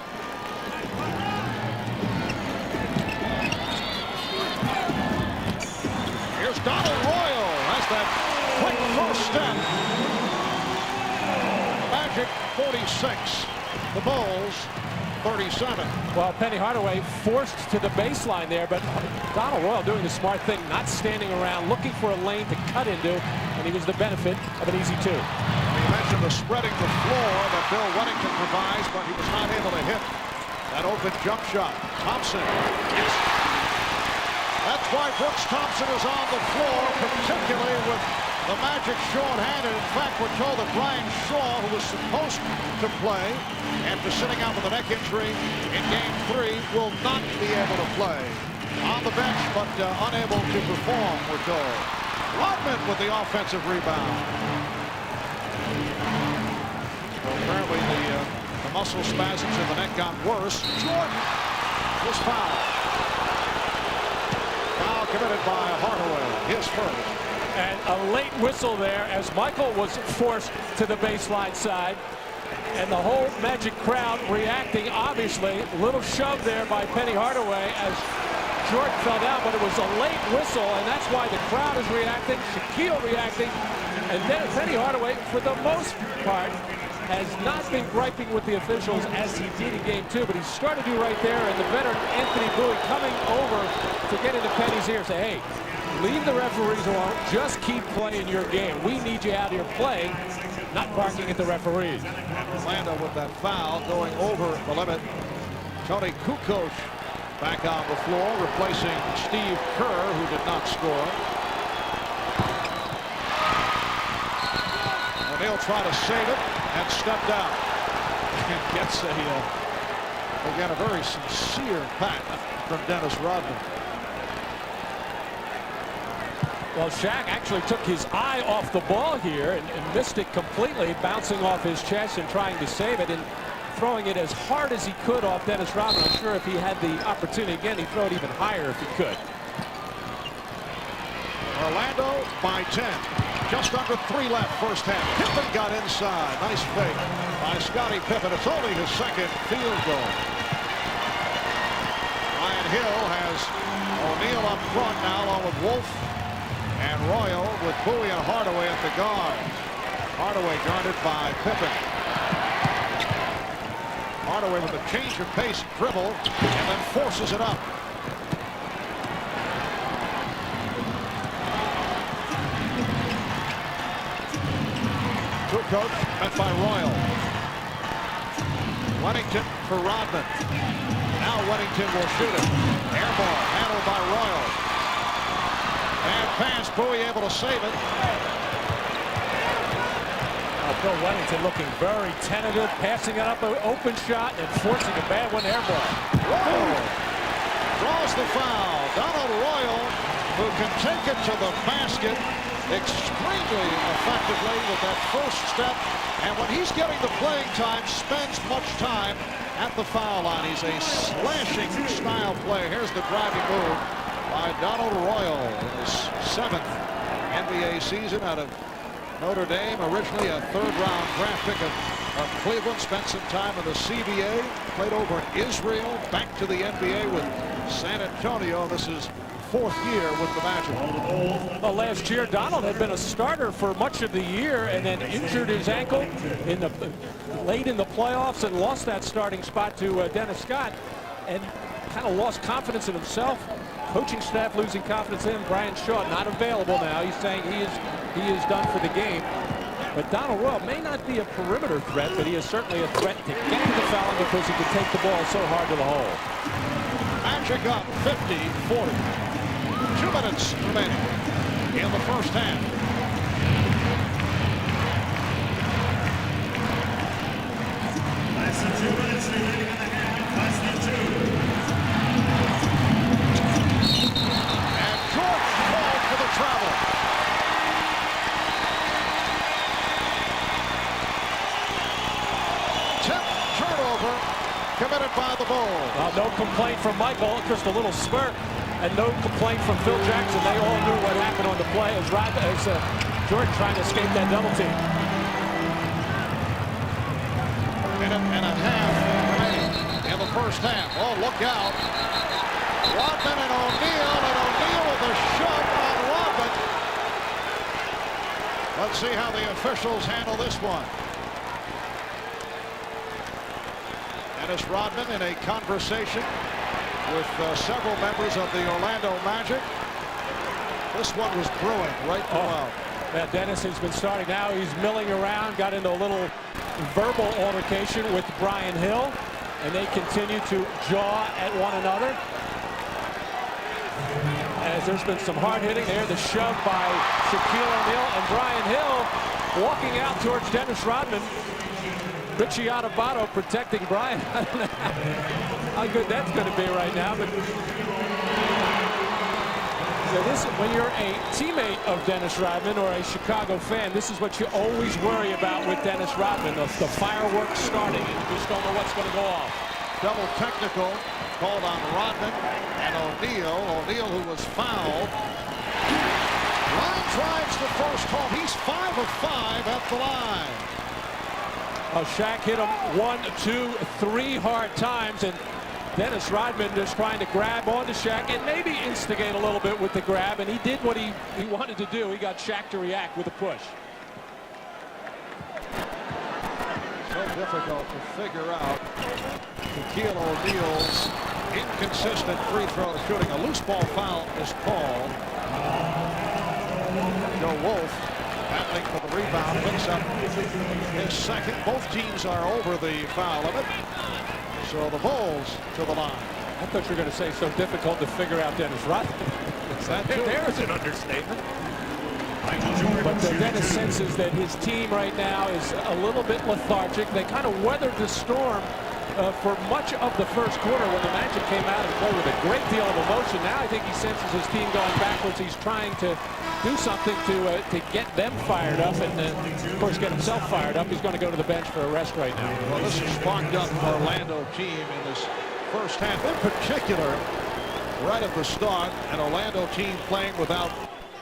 Here's Donald Royal. That's that quick first step. Magic 46. The Bulls 37. Well, Penny Hardaway forced to the baseline there, but Donald Royal doing the smart thing, not standing around looking for a lane to cut into, and he was the benefit of an easy 2. You mentioned to the spreading the floor that Bill Weddington provides, but he was not able to hit that open jump shot. Thompson. Yes. That's why Brooks Thompson is on the floor, particularly with the Magic short-handed. In fact, we're told that Brian Shaw, who was supposed to play after sitting out with a neck injury in Game 3, will not be able to play. On the bench, but unable to perform, we're told. Rodman with the offensive rebound. Well, apparently the muscle spasms in the neck got worse. Jordan was fouled. Foul committed by Hardaway, his first. And a late whistle there as Michael was forced to the baseline side. And the whole Magic crowd reacting, obviously. A little shove there by Penny Hardaway as Jordan fell down, but it was a late whistle, and that's why the crowd is reacting, Shaquille reacting, and then Penny Hardaway, for the most part, has not been griping with the officials as he did in Game 2, but he started to right there, and the veteran Anthony Bowie coming over to get into Penny's ear, say, hey, leave the referees alone, just keep playing your game. We need you out here playing, not barking at the referees. Orlando with that foul going over the limit. Tony Kukoc back on the floor, replacing Steve Kerr, who did not score. O'Neal tried to save it and stepped out. And gets again, a very sincere pat from Dennis Rodman. Well, Shaq actually took his eye off the ball here and missed it completely, bouncing off his chest and trying to save it. And throwing it as hard as he could off Dennis Rodman. I'm sure if he had the opportunity again, he'd throw it even higher if he could. Orlando by 10. Just under 3 left first half. Pippen got inside. Nice fake by Scottie Pippen. It's only his second field goal. Ryan Hill has O'Neal up front now, along with Wolf and Royal, with Bowie and Hardaway at the guard. Hardaway guarded by Pippen. Hardaway with a change of pace dribble and then forces it up. Kukoc met by Royal. Weddington for Rodman. Now Weddington will shoot it. Air ball handled by Royal. And pass, Bowie able to save it. Bill Weddington looking very tentative, passing it up an open shot and forcing a bad one air ball. Whoa. Draws the foul. Donald Royal, who can take it to the basket extremely effectively with that first step. And when he's getting the playing time, spends much time at the foul line. He's a slashing style player. Here's the driving move by Donald Royal in his 7th NBA season out of Notre Dame, originally a 3rd-round draft pick of Cleveland, spent some time in the CBA, played over in Israel, back to the NBA with San Antonio. This is 4th year with the Magic. Well, last year, Donald had been a starter for much of the year and then injured his ankle late in the playoffs and lost that starting spot to Dennis Scott and kind of lost confidence in himself. Coaching staff losing confidence in him. Brian Shaw not available now. He's saying he is done for the game. But Donald Royal may not be a perimeter threat, but he is certainly a threat to get to the foul because he can take the ball so hard to the hole. Magic up 50-40. 2 minutes remaining in the first half. Less than 2 minutes remaining in the half. Less than 2. For the travel. Tip turnover committed by the Bulls. No complaint from Michael, just a little smirk, and no complaint from Phil Jackson. They all knew what happened on the play as Jordan trying to escape that double team. Minute and a half remaining in the first half. Oh, look out. Rodman and O'Neal with a shove on Rodman. Let's see how the officials handle this one. Dennis Rodman in a conversation with several members of the Orlando Magic. This one was brewing right throughout. Yeah, Dennis has been starting now. He's milling around, got into a little verbal altercation with Brian Hill, and they continue to jaw at one another. As there's been some hard hitting there, the shove by Shaquille O'Neal, and Brian Hill walking out towards Dennis Rodman. Rahj'iladelphia protecting Brian. I don't know how good that's going to be right now, but so this, when you're a teammate of Dennis Rodman or a Chicago fan, this is what you always worry about with Dennis Rodman, the fireworks starting. You just don't know what's going to go off. Double technical called on Rodman and O'Neal. O'Neal, who was fouled. Line drives the first home. He's 5 of 5 at the line. Shaq hit him 1, 2, 3 hard times, and Dennis Rodman just trying to grab onto Shaq and maybe instigate a little bit with the grab, and he did what he wanted to do. He got Shaq to react with a push. So difficult to figure out Shaquille O'Neal's inconsistent free throw shooting. A loose ball foul is called. Joe Wolf battling for the rebound, picks up his second. Both teams are over the foul limit. So the Bulls to the line. I thought you were going to say so difficult to figure out Dennis Rodman. There's an understatement. But Dennis senses that his team right now is a little bit lethargic. They kind of weathered the storm for much of the first quarter when the Magic came out and played with a great deal of emotion. Now I think he senses his team going backwards. He's trying to do something to get them fired up and, of course, get himself fired up. He's going to go to the bench for a rest right now. Well, this has sparked up Orlando team in this first half. In particular, right at the start, an Orlando team playing without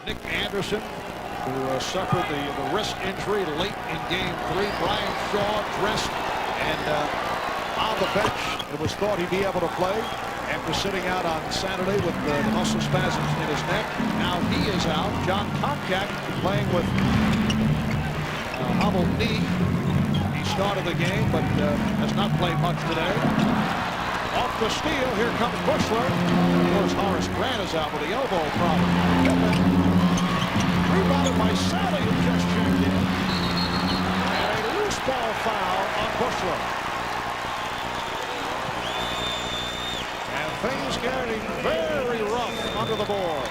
Nick Anderson, who suffered the wrist injury late in Game 3. Brian Shaw dressed and on the bench. It was thought he'd be able to play after sitting out on Saturday with the muscle spasms in his neck. Now he is out. John Comcak playing with hobbled knee. He started the game, but has not played much today. Off the steal, here comes Bushler. Of course, Horace Grant is out with the elbow problem. Rebounded by Sally, who just checked in. And a loose ball foul on Bushler. And things getting very rough under the board.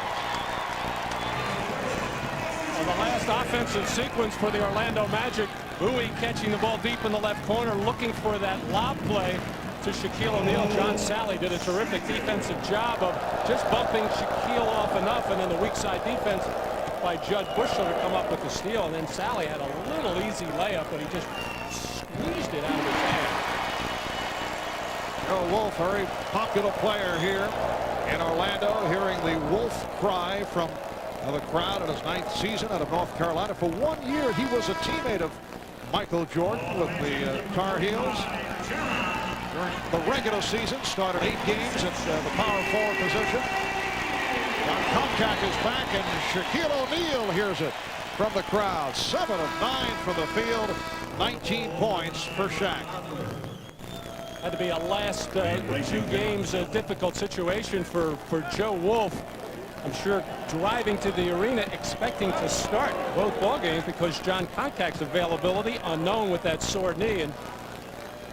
On the last offensive sequence for the Orlando Magic, Bowie catching the ball deep in the left corner, looking for that lob play to Shaquille O'Neal. John Sally did a terrific defensive job of just bumping Shaquille off enough, and then the weak side defense by Judge Bushler to come up with the steal. And then Sally had a little easy layup, but he just squeezed it out of his hand. Joe Wolf, very popular player here in Orlando, hearing the Wolf cry from the crowd in his 9th season out of North Carolina. For 1 year, he was a teammate of Michael Jordan with the Tar Heels. During the regular season, started 8 games at the power forward position. John Comcak is back, and Shaquille O'Neal hears it from the crowd. 7 of 9 from the field, 19 points for Shaq. Had to be a last 2 games difficult situation for Joe Wolf. I'm sure driving to the arena expecting to start both ball games because John Comcak's availability unknown with that sore knee,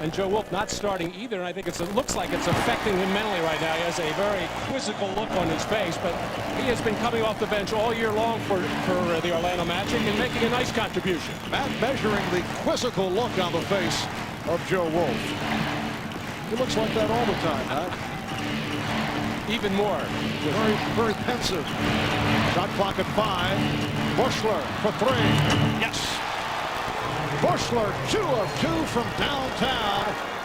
and Joe Wolf not starting either. And I think it looks like it's affecting him mentally right now. He has a very quizzical look on his face, but he has been coming off the bench all year long for the Orlando Magic and making a nice contribution. Matt measuring the quizzical look on the face of Joe Wolf. He looks like that all the time, Matt. Even more. Very, very pensive. Shot clock at 5. Bushler for 3. Yes. Bushler 2 of 2 from downtown.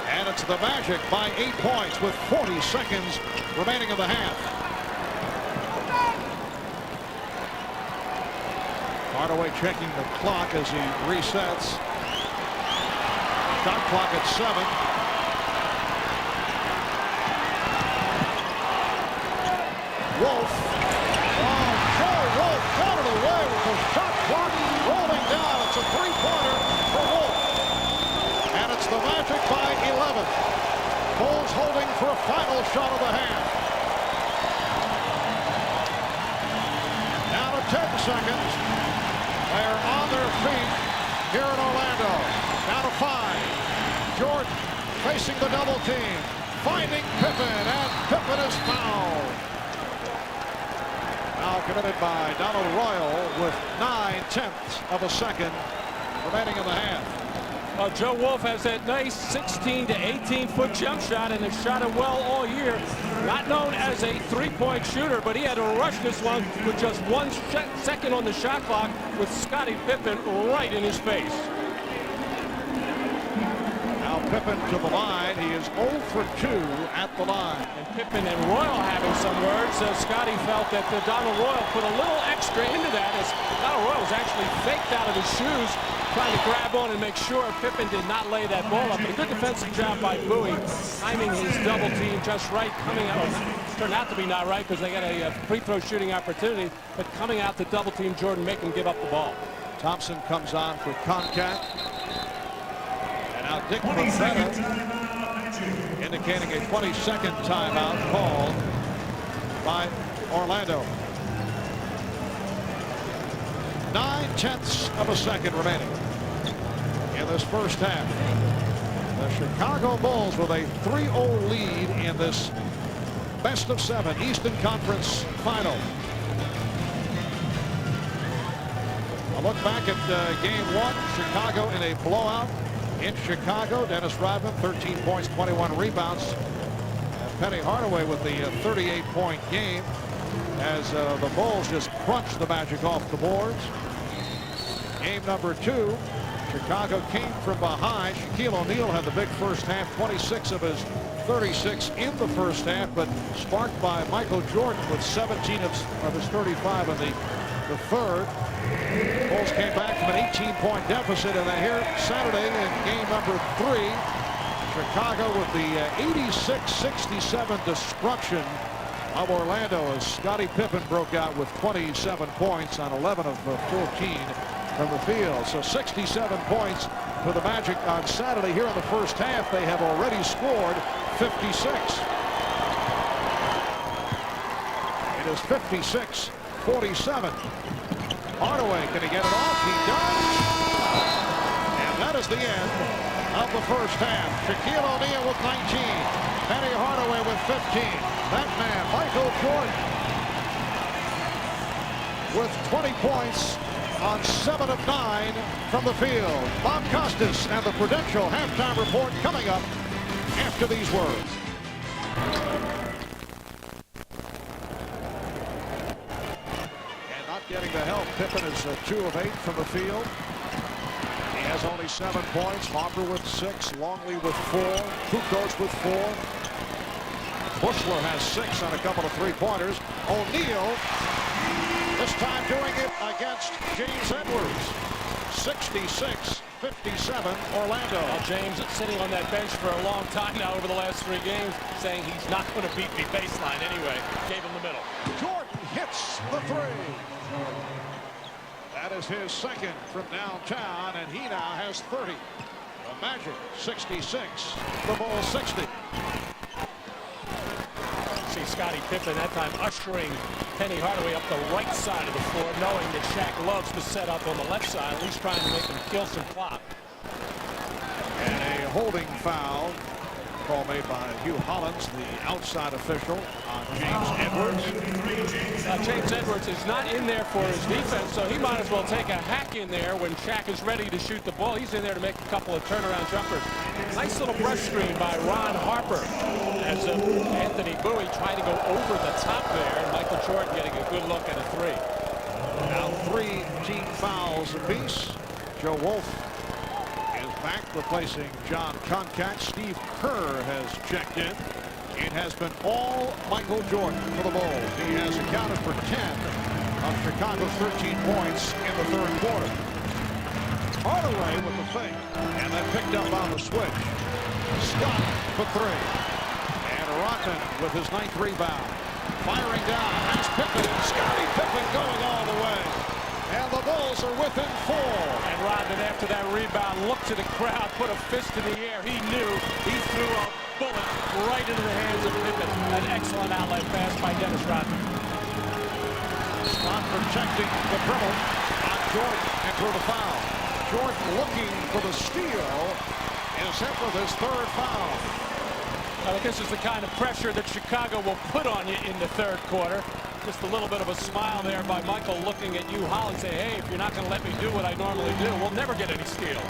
And it's the Magic by 8 points with 40 seconds remaining in the half. Hardaway checking the clock as he resets. Shot clock at 7. Wolf. Oh, Joe Wolf got it away with the shot clock rolling down. It's a 3-pointer for Wolf. And it's the Magic by 11. Bulls holding for a final shot of the half. Down to 10 seconds. They are on their feet here in Orlando. Down to 5. Jordan facing the double team. Finding Pippen, and Pippen is fouled. Now committed by Donald Royal with 9/10 of a second remaining in the half. Well, Joe Wolf has that nice 16 to 18-foot jump shot and has shot it well all year. Not known as a three-point shooter, but he had to rush this one with just 1 second on the shot clock with Scottie Pippen right in his face. Now Pippen to the line. He is 0 for 2 at the line. And Pippen and Royal having some words. Scottie felt that Donald Royal put a little extra into that as Donald Royal was actually faked out of his shoes, trying to grab on and make sure Pippen did not lay that ball up. But a good defensive job by Bowie, timing his double team just right, coming out. Turned out to be not right because they got a free throw shooting opportunity, but coming out to double team Jordan, make him give up the ball. Thompson comes on for Concat. And now Dick Pavetta indicating a 20-second timeout called by Orlando. 9/10 of a second remaining in this first half. The Chicago Bulls with a 3-0 lead in this best of 7 Eastern Conference final. A look back at game 1. Chicago in a blowout in Chicago. Dennis Rodman, 13 points, 21 rebounds. Penny Hardaway with the 38-point game as the Bulls just crunched the Magic off the boards. Game number 2, Chicago came from behind. Shaquille O'Neal had the big first half, 26 of his 36 in the first half, but sparked by Michael Jordan with 17 of his 35 in the third. Bulls came back from an 18-point deficit, and then here Saturday in game number 3, Chicago with the 86-67 destruction of Orlando as Scottie Pippen broke out with 27 points on 11 of 14 from the field. So 67 points for the Magic on Saturday. Here in the first half, they have already scored 56. It is 56-47. Hardaway, can he get it off? He does. And that is the end of the first half. Shaquille O'Neal with 19. Penny Hardaway with 15. That man, Michael Jordan, with 20 points on 7 of 9 from the field. Bob Costas and the Prudential halftime report coming up after these words. And not getting the help. Pippen is 2 of 8 from the field. He has only 7 points. Hopper with 6. Longley with 4. Kukoc with 4. Bushler has 6 on a couple of three-pointers. O'Neal, this time doing it against James Edwards. 66-57 Orlando. Well, James sitting on that bench for a long time now over the last 3 games, saying he's not going to beat me baseline anyway. Gave him the middle. Jordan hits the 3. That is his second from downtown, and he now has 30. The Magic 66, the Bulls 60. See Scottie Pippen that time ushering Penny Hardaway up the right side of the floor, knowing that Shaq loves to set up on the left side, at least trying to make him kill some clock. And a holding foul call made by Hugh Hollins, the outside official, on James Edwards. James Edwards is not in there for his defense, so he might as well take a hack in there when Shaq is ready to shoot the ball. He's in there to make a couple of turnaround jumpers. Nice little brush screen by Ron Harper as Anthony Bowie trying to go over the top there, and Michael Jordan getting a good look at a 3. Now 3 team fouls apiece. Joe Wolf is back replacing John Concat. Steve Kerr has checked in. It has been all Michael Jordan for the Bulls. He has accounted for 10 of Chicago's 13 points in the third quarter. Hardaway with the fake, and then picked up on the switch. Scott for 3. And Rodman with his 9th rebound. Firing down, has Pippen. Scottie Pippen going all the way. And the Bulls are within 4. And Rodman, after that rebound, looked to the crowd, put a fist in the air. He knew he threw a bullet right into the hands of Pippen. An excellent outlet pass by Dennis Rodman. Scott protecting the dribble on Jordan and through the foul. Jordan looking for the steal. Is hit with his third foul. I think this is the kind of pressure that Chicago will put on you in the third quarter. Just a little bit of a smile there by Michael looking at you, Hall, and say, hey, if you're not going to let me do what I normally do, we'll never get any steals.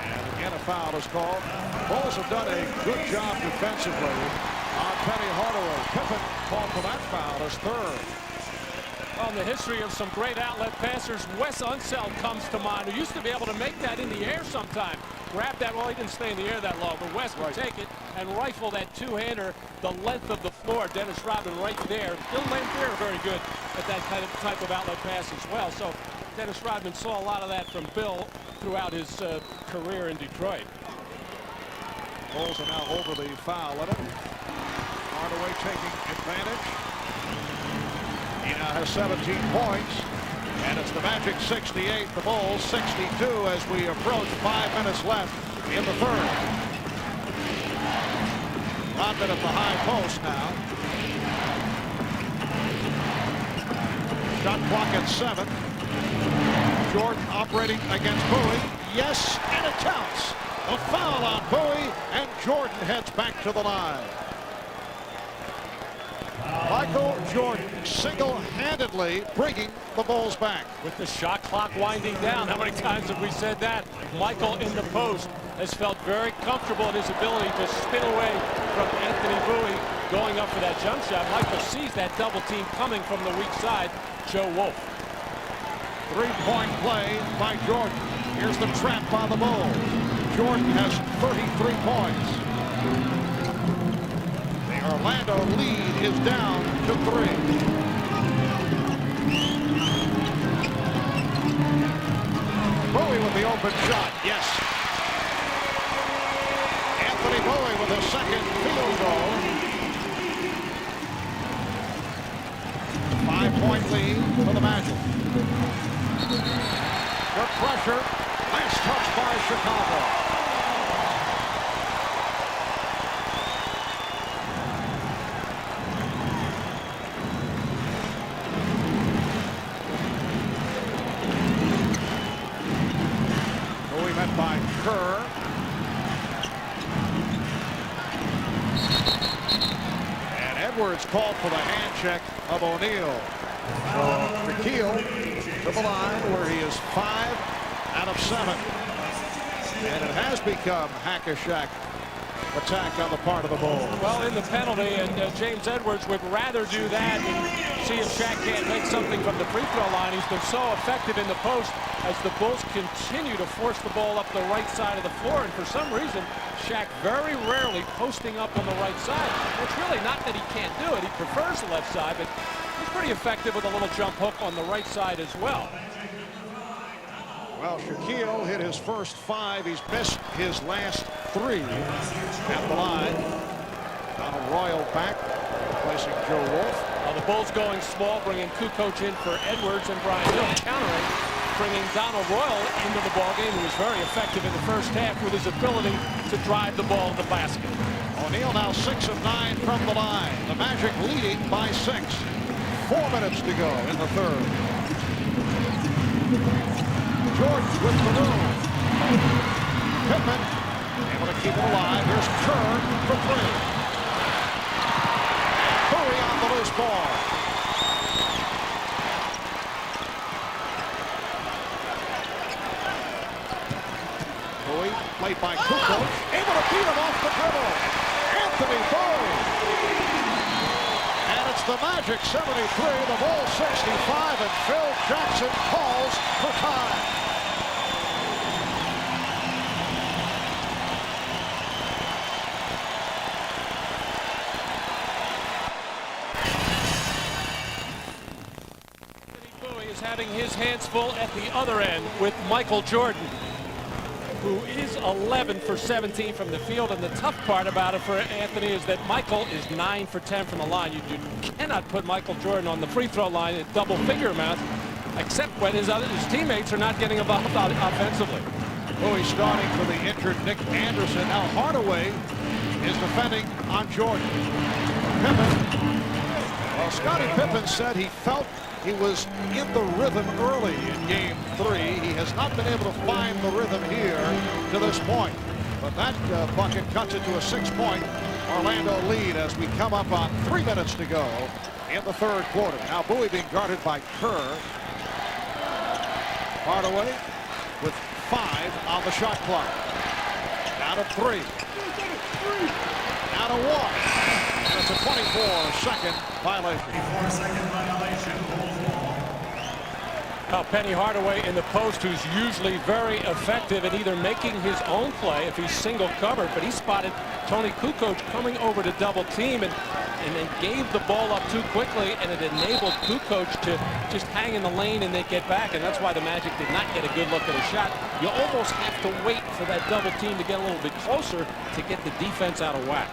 And again, a foul is called. Bulls have done a good job defensively on Penny Hardaway. Pippen called for that foul as third. Well, in the history of some great outlet passers, Wes Unseld comes to mind, who used to be able to make that in the air sometime. Grab that, well, he didn't stay in the air that long, but Wes would take it and rifle that two-hander the length of the floor. Dennis Rodman right there. Bill Laimbeer very good at that type of outlet pass as well. So Dennis Rodman saw a lot of that from Bill throughout his career in Detroit. Bulls are now over the foul limit. Hardaway taking advantage. He now has 17 points, and it's the Magic 68, the Bulls 62 as we approach 5 minutes left in the third. Rodman at the high post now. Shot clock at 7. Jordan operating against Bowie. Yes, and it counts. A foul on Bowie, and Jordan heads back to the line. Michael Jordan single-handedly bringing the Bulls back. With the shot clock winding down, how many times have we said that? Michael in the post has felt very comfortable in his ability to spin away from Anthony Bowie going up for that jump shot. Michael sees that double team coming from the weak side. Joe Wolf. Three-point play by Jordan. Here's the trap by the Bulls. Jordan has 33 points. Orlando lead is down to 3. Bowie with the open shot. Yes. Anthony Bowie with a second field goal. 5-point lead for the Magic. Good pressure. Last touch by Chicago. By Kerr. And Edwards called for the hand check of O'Neal. So Shaquille to the line where he is 5 out of 7. And it has become hack-a-shack attack on the part of the Bulls. Well, in the penalty, and James Edwards would rather do that and see if Shaq can't make something from the free throw line. He's been so effective in the post as the Bulls continue to force the ball up the right side of the floor. And for some reason, Shaq very rarely posting up on the right side. It's really not that he can't do it. He prefers the left side, but he's pretty effective with a little jump hook on the right side as well. Well, Shaquille hit his first 5. He's missed his last 3 at the line. Donald Royal back, replacing Joe Wolf. The Bulls going small, bringing Kukoc in for Edwards, and Brian Hill countering, bringing Donald Royal into the ballgame, who was very effective in the first half with his ability to drive the ball to the basket. O'Neal now 6 of 9 from the line. The Magic leading by 6. 4 minutes to go in the third. Jordan with the room. Pippen able to keep it alive. Here's Kerr for 3. Bowie on the loose ball. Bowie played by Kukoc. Able to beat him off the dribble. Anthony Bowie. And it's the Magic 73, the Bulls 65, and Phil Jackson calls for time. Having his hands full at the other end with Michael Jordan, who is 11 for 17 from the field. And the tough part about it for Anthony is that Michael is 9 for 10 from the line. You cannot put Michael Jordan on the free throw line at double-figure amounts, except when his teammates are not getting involved offensively. Bowie starting for the injured Nick Anderson. Now Hardaway is defending on Jordan. Pippen. Well, Scottie Pippen said he felt he was in the rhythm early in Game 3. He has not been able to find the rhythm here to this point. But that bucket cuts it to a 6-point Orlando lead as we come up on 3 minutes to go in the third quarter. Now Bowie being guarded by Kerr. Hardaway with 5 on the shot clock. Down to 3. Down to 1. That's a 24-second violation. 24-second violation. Now Penny Hardaway in the post, who's usually very effective at either making his own play if he's single covered, but he spotted Tony Kukoc coming over to double team and then gave the ball up too quickly, and it enabled Kukoc to just hang in the lane and then get back, and that's why the Magic did not get a good look at a shot. You almost have to wait for that double team to get a little bit closer to get the defense out of whack.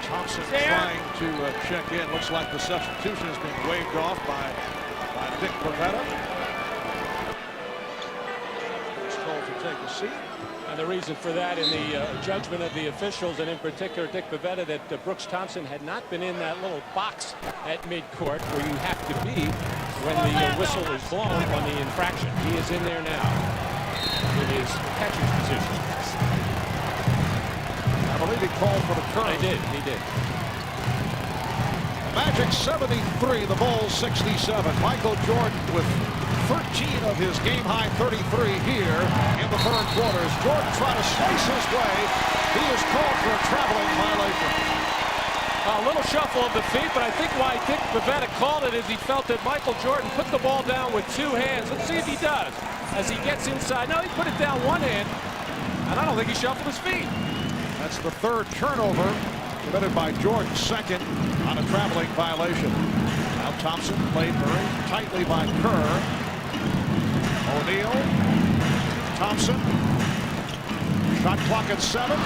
Thompson trying to check in. Looks like the substitution is being waved off by Dick Bavetta. He's told to take a seat. And the reason for that, in the judgment of the officials, and in particular Dick Bavetta, that Brooks Thompson had not been in that little box at midcourt where you have to be when the whistle is blown on the infraction. He is in there now in his catcher's position. I believe he called for the curve. He did. Magic 73, the Bulls 67. Michael Jordan with 13 of his game-high 33 here in the third quarter. As Jordan trying to slice his way, he is called for a traveling violation. A little shuffle of the feet, but I think why Dick Bavetta called it is he felt that Michael Jordan put the ball down with 2 hands. Let's see if he does. As he gets inside. No, he put it down 1 hand, and I don't think he shuffled his feet. That's the third turnover committed by Jordan, second on a traveling violation. Now Thompson played very tightly by Kerr. O'Neal, Thompson, shot clock at 7. The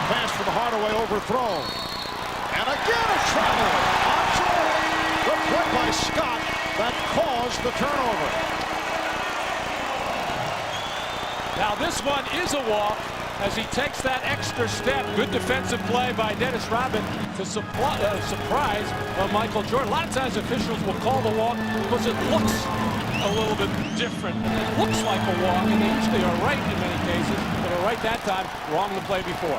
pass from Hardaway overthrown. And again a travel on Jordan. The play by Scott that caused the turnover. Now this one is a walk as he takes that extra step. Good defensive play by Dennis Rodman to surprise Michael Jordan. A lot of times officials will call the walk because it looks a little bit different. It looks like a walk, and they usually are right in many cases, but are right that time, wrong the play before.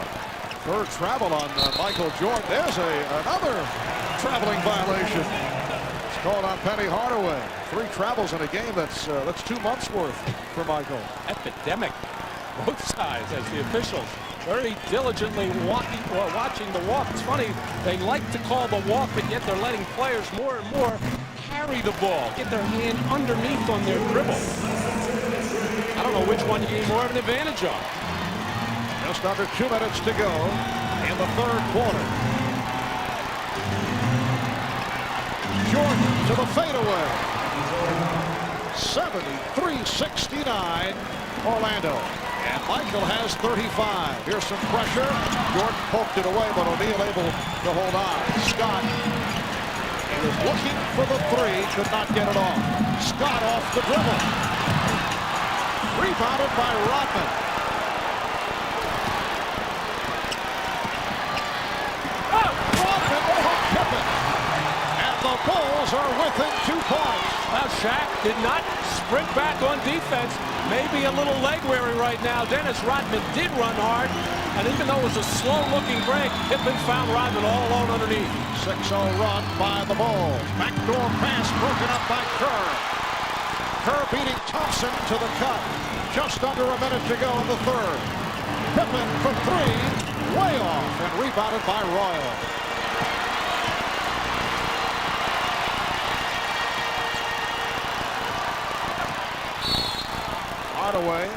Third travel on Michael Jordan. There's another traveling violation. It's called on Penny Hardaway. 3 travels in a game that's 2 months worth for Michael. Epidemic. Both sides as the officials very diligently watching the walk. It's funny, they like to call the walk, but yet they're letting players more and more carry the ball, get their hand underneath on their dribble. I don't know which one you gain more of an advantage on. Just under 2 minutes to go in the third quarter. Jordan to the fadeaway. 73-69 Orlando. And Michael has 35. Here's some pressure. Jordan poked it away, but O'Neal able to hold on. Scott, he was looking for the 3, could not get it off. Scott off the dribble. Rebounded by Rodman. Rodman over Pippen. And the Bulls are within 2 points. Now Shaq did not sprint back on defense. Maybe a little leg weary right now. Dennis Rodman did run hard, and even though it was a slow-looking break, Pippen found Rodman all alone underneath. 6-0 run by the Bulls. Backdoor pass broken up by Kerr. Kerr beating Thompson to the cup. Just under a minute to go in the third. Pippen for 3, way off, and rebounded by Royal. Hardaway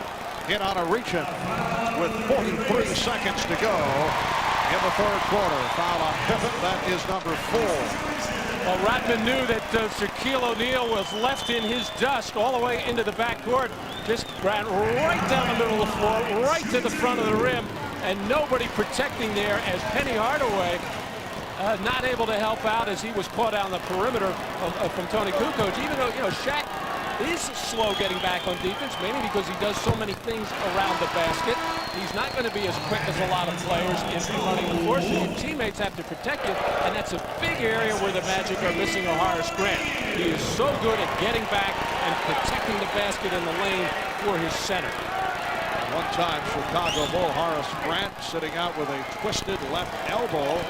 hit on a reach-in with 43 seconds to go in the third quarter. Foul on Pippen. That is number 4. Well, Rodman knew that Shaquille O'Neal was left in his dust all the way into the backcourt. Just ran right down the middle of the floor, right to the front of the rim, and nobody protecting there as Penny Hardaway not able to help out as he was caught on the perimeter from Tony Kukoc. Even though, Shaq is slow getting back on defense, mainly because he does so many things around the basket. He's not going to be as quick as a lot of players in running the floor, so your teammates have to protect you, and that's a big area where the Magic are missing Horace Grant. He is so good at getting back and protecting the basket in the lane for his center. One-time Chicago Bull Horace Grant sitting out with a twisted left elbow.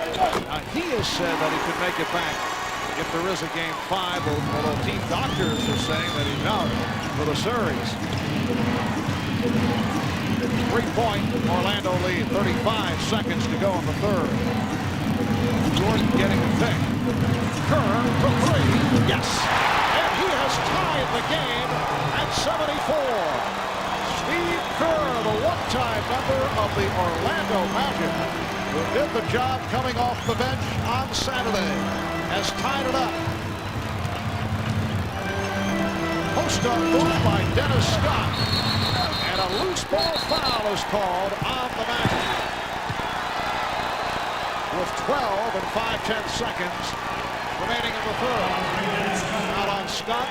He has said that he could make it back if there is a Game 5, although team doctors are saying that he's out for the series. 3-point Orlando lead, 35 seconds to go in the third. Jordan getting a pick. Kerr for three. Yes! And he has tied the game at 74. Steve Kerr, the one-time member of the Orlando Magic, who did the job coming off the bench on Saturday, has tied it up. Post-up move by Dennis Scott. And a loose ball foul is called on the Magic. With 12 and 5/10 seconds remaining in the third. Out on Scott.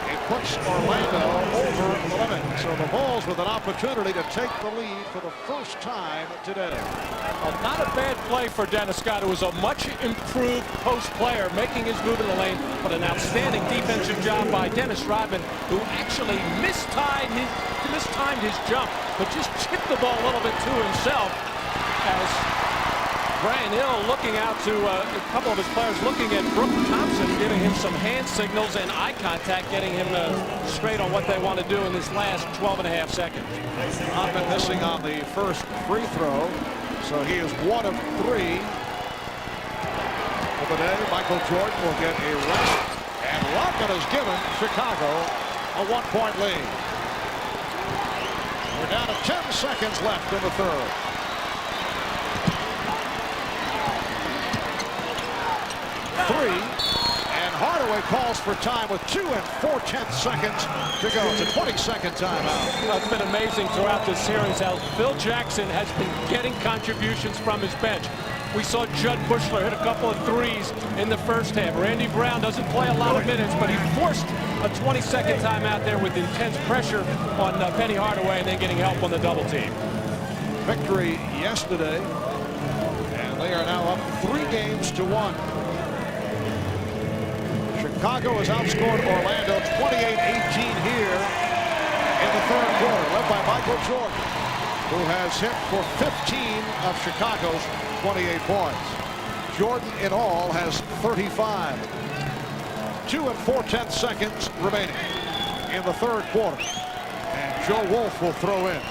He puts Orlando over the limit. So the Bulls with an opportunity to take the lead for the first time today. Well, not a bad play for Dennis Scott. It was a much improved post player making his move in the lane, but an outstanding defensive job by Dennis Rodman, who actually mistimed his jump, but just chipped the ball a little bit to himself as Brian Hill looking out to a couple of his players, looking at Brooke Thompson, giving him some hand signals and eye contact, getting him straight on what they want to do in this last 12.5 seconds. Rodman missing on the first free throw, so he is 1 of 3 for the day. Michael Jordan will get a rest, and Rodman has given Chicago a 1-point lead. We're down to 10 seconds left in the third. Three, and Hardaway calls for time with 2 and 4/10 seconds to go. It's a 20-second timeout. It's been amazing throughout this series how Phil Jackson has been getting contributions from his bench. We saw Judd Bushler hit a couple of threes in the first half. Randy Brown doesn't play a lot of minutes, but he forced a 20-second timeout there with intense pressure on Penny Hardaway and then getting help on the double team. Victory yesterday, and they are now up 3-1. Chicago has outscored Orlando 28-18 here in the third quarter, led by Michael Jordan, who has hit for 15 of Chicago's 28 points. Jordan in all has 35. 2 and 4/10 seconds remaining in the third quarter. And Joe Wolf will throw in.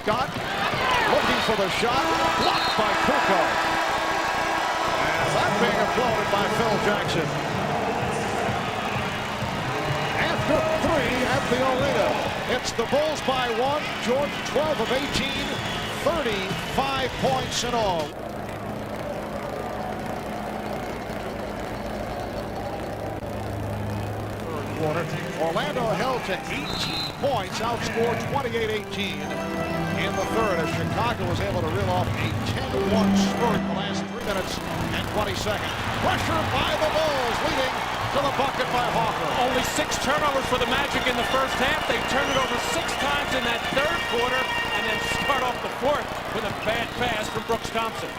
Scott looking for the shot, blocked by Kukoc. And that being applauded by Phil Jackson. After 3 at the Arena, it's the Bulls by 1. Jordan 12 of 18, 35 points in all. Third quarter, Orlando held to 18 points, outscored 28-18. In the third, as Chicago was able to reel off a 10-1 spurt in the last 3 minutes and 20 seconds. Pressure by the Bulls, leading to the bucket by Hawker. Only 6 turnovers for the Magic in the first half. They turned it over 6 times in that third quarter, and then start off the fourth with a bad pass from Brooks Thompson.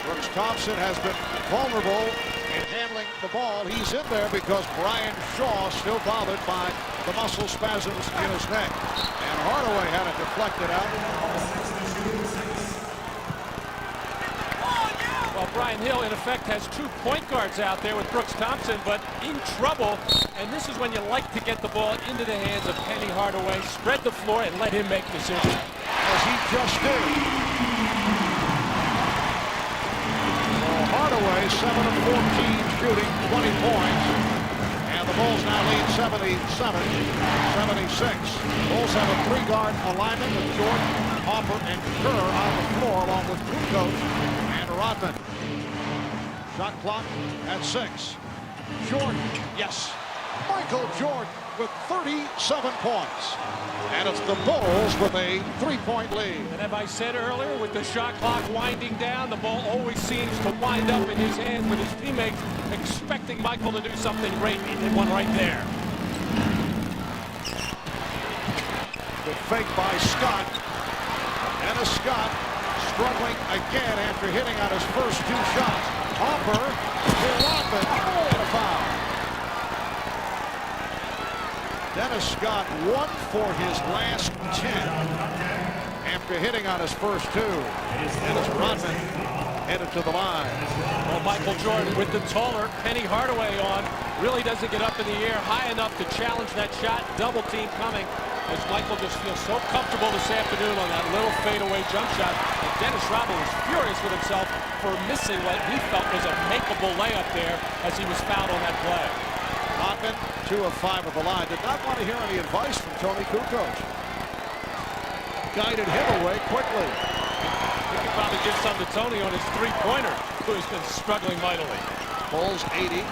Brooks Thompson has been vulnerable in handling the ball. He's in there because Brian Shaw still bothered by the muscle spasms in his neck. And Hardaway had it deflected out. Well, Brian Hill, in effect, has 2 point guards out there with Brooks Thompson, but in trouble. And this is when you like to get the ball into the hands of Penny Hardaway, spread the floor, and let him make decisions. As he just did. Hardaway, 7 of 14, shooting 20 points. And the Bulls now lead 77-76. Bulls have a 3-guard alignment with Jordan, Hopper, and Kerr on the floor, along with Kukoc and Rodman. Shot clock at 6. Jordan, yes. Michael Jordan with 37 points. And And it's the Bulls with a 3-point lead. And as I said earlier, with the shot clock winding down, the ball always seems to wind up in his hands with his teammates expecting Michael to do something great. He did one right there. Good fake by Scott. Dennis Scott struggling again after hitting on his first 2 shots. Hopper to Rodman and a foul. Dennis Scott 1 for his last 10 after hitting on his first 2. Dennis Rodman headed to the line. Well, Michael Jordan with the taller Penny Hardaway on really doesn't get up in the air high enough to challenge that shot. Double team coming as Michael just feels so comfortable this afternoon on that little fadeaway jump shot. And Dennis Rodman was furious with himself for missing what he felt was a makeable layup there as he was fouled on that play. Rodman 2 of 5 at the line. Did not want to hear any advice from Tony Kukoc. Guided him away quickly. He could probably give some to Tony on his 3-pointer, who's been struggling mightily. Bulls 80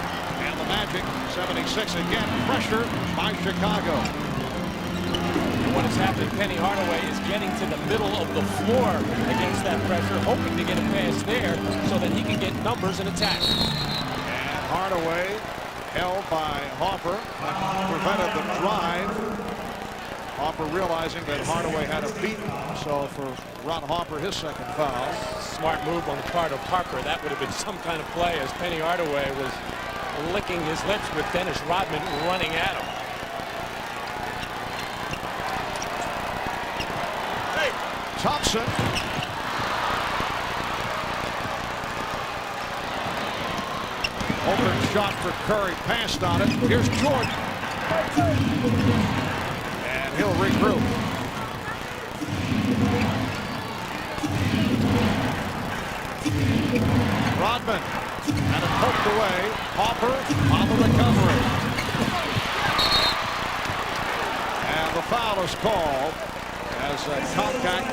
and the Magic 76. Again, pressure by Chicago. What has happened, Penny Hardaway is getting to the middle of the floor against that pressure, hoping to get a pass there so that he can get numbers and attack. And Hardaway held by Hopper, prevented the drive. Hopper realizing that Hardaway had a beaten, so for Ron Hopper, his second foul. Smart move on the part of Harper. That would have been some kind of play as Penny Hardaway was licking his lips with Dennis Rodman running at him. Thompson. Open shot for Curry, passed on it. Here's Jordan. And he'll regroup. Rodman had it poked away. Hopper on the recovery. And the foul is called as Contact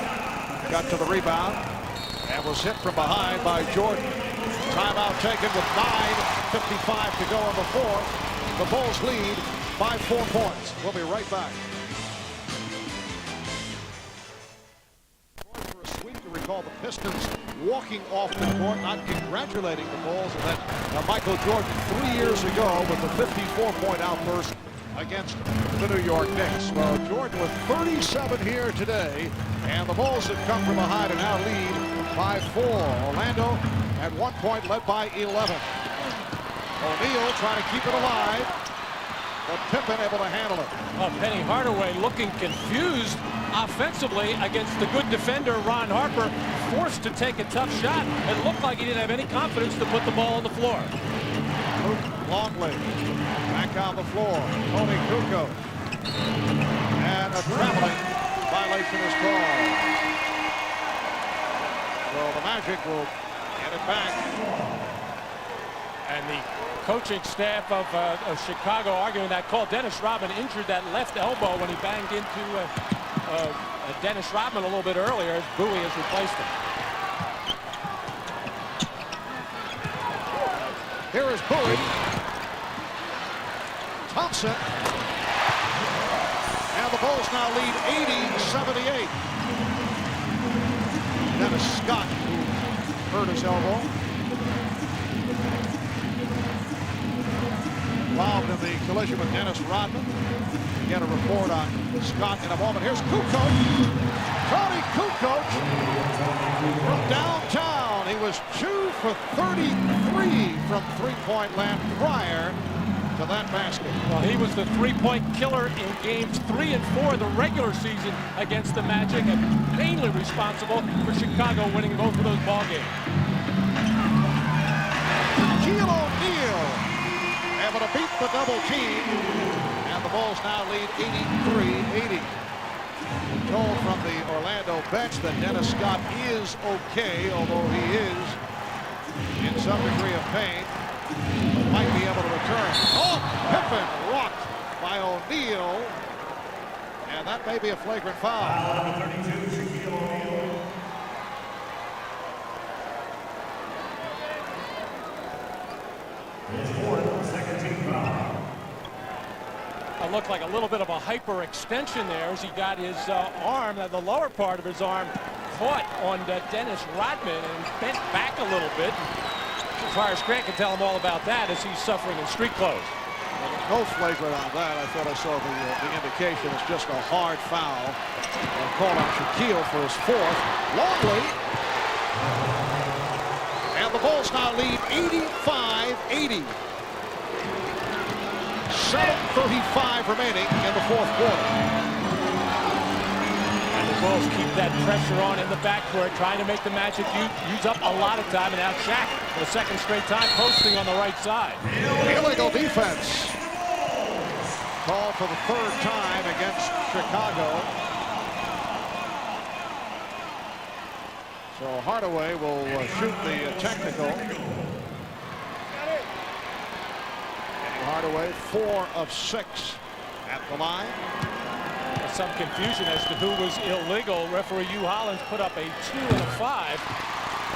got to the rebound and was hit from behind by Jordan. Timeout taken with 9:55 to go in the fourth. The Bulls lead by 4 points. We'll be right back. For a sweep to recall the Pistons walking off the court, not congratulating the Bulls, and then Michael Jordan 3 years ago with the 54-point outburst against the New York Knicks. Well, Jordan with 37 here today, and the Bulls have come from behind and now lead by 4. Orlando at 1 point led by 11. O'Neal trying to keep it alive, but Pippen able to handle it. Well, Penny Hardaway looking confused offensively against the good defender Ron Harper, forced to take a tough shot. It looked like he didn't have any confidence to put the ball on the floor. Longley back on the floor. Tony Kukoc. And a traveling violation is called. So the Magic will get it back. And the coaching staff of Chicago arguing that call. Dennis Rodman injured that left elbow when he banged into Dennis Rodman a little bit earlier as Bowie has replaced him. Here is Bowie. Thompson. And the Bulls now lead 80-78. Dennis Scott, who hurt his elbow. Involved in the collision with Dennis Rodman. Get a report on Scott in a moment. Here's Kukoc. Tony Kukoc from downtown. He was 2 for 33 from three-point land prior to that basket. Well, he was the three-point killer in games 3 and 4 of the regular season against the Magic, and mainly responsible for Chicago winning both of those ball games. Shaquille O'Neal able to beat the double team, and the Bulls now lead 83-80. Told from the Orlando bench that Dennis Scott is okay, although he is in some degree of pain. Might be able to return. Oh, Pippen rocked by O'Neal, and that may be a flagrant foul. Number 32, Shaquille O'Neal. His fourth, second team foul. looked like a little bit of a hyperextension there as he got his arm, the lower part of his arm, caught on Dennis Rodman and bent back a little bit. As far as Grant can tell him all about that as he's suffering in street clothes. No flagrant on that. I thought I saw the indication. It's just a hard foul. Called on Shaquille for his fourth. Longley. And the Bulls now lead 85-80. 7:35 remaining in the fourth quarter. And the Bulls keep that pressure on in the backcourt, trying to make the Magic use up a lot of time. And now Shaq for the second straight time posting on the right side. Illegal defense. Call for the third time against Chicago. So Hardaway will shoot the technical. Hardaway 4 of 6 at the line. There's some confusion as to who was illegal. Referee Hugh Hollins put up a 2 and a 5.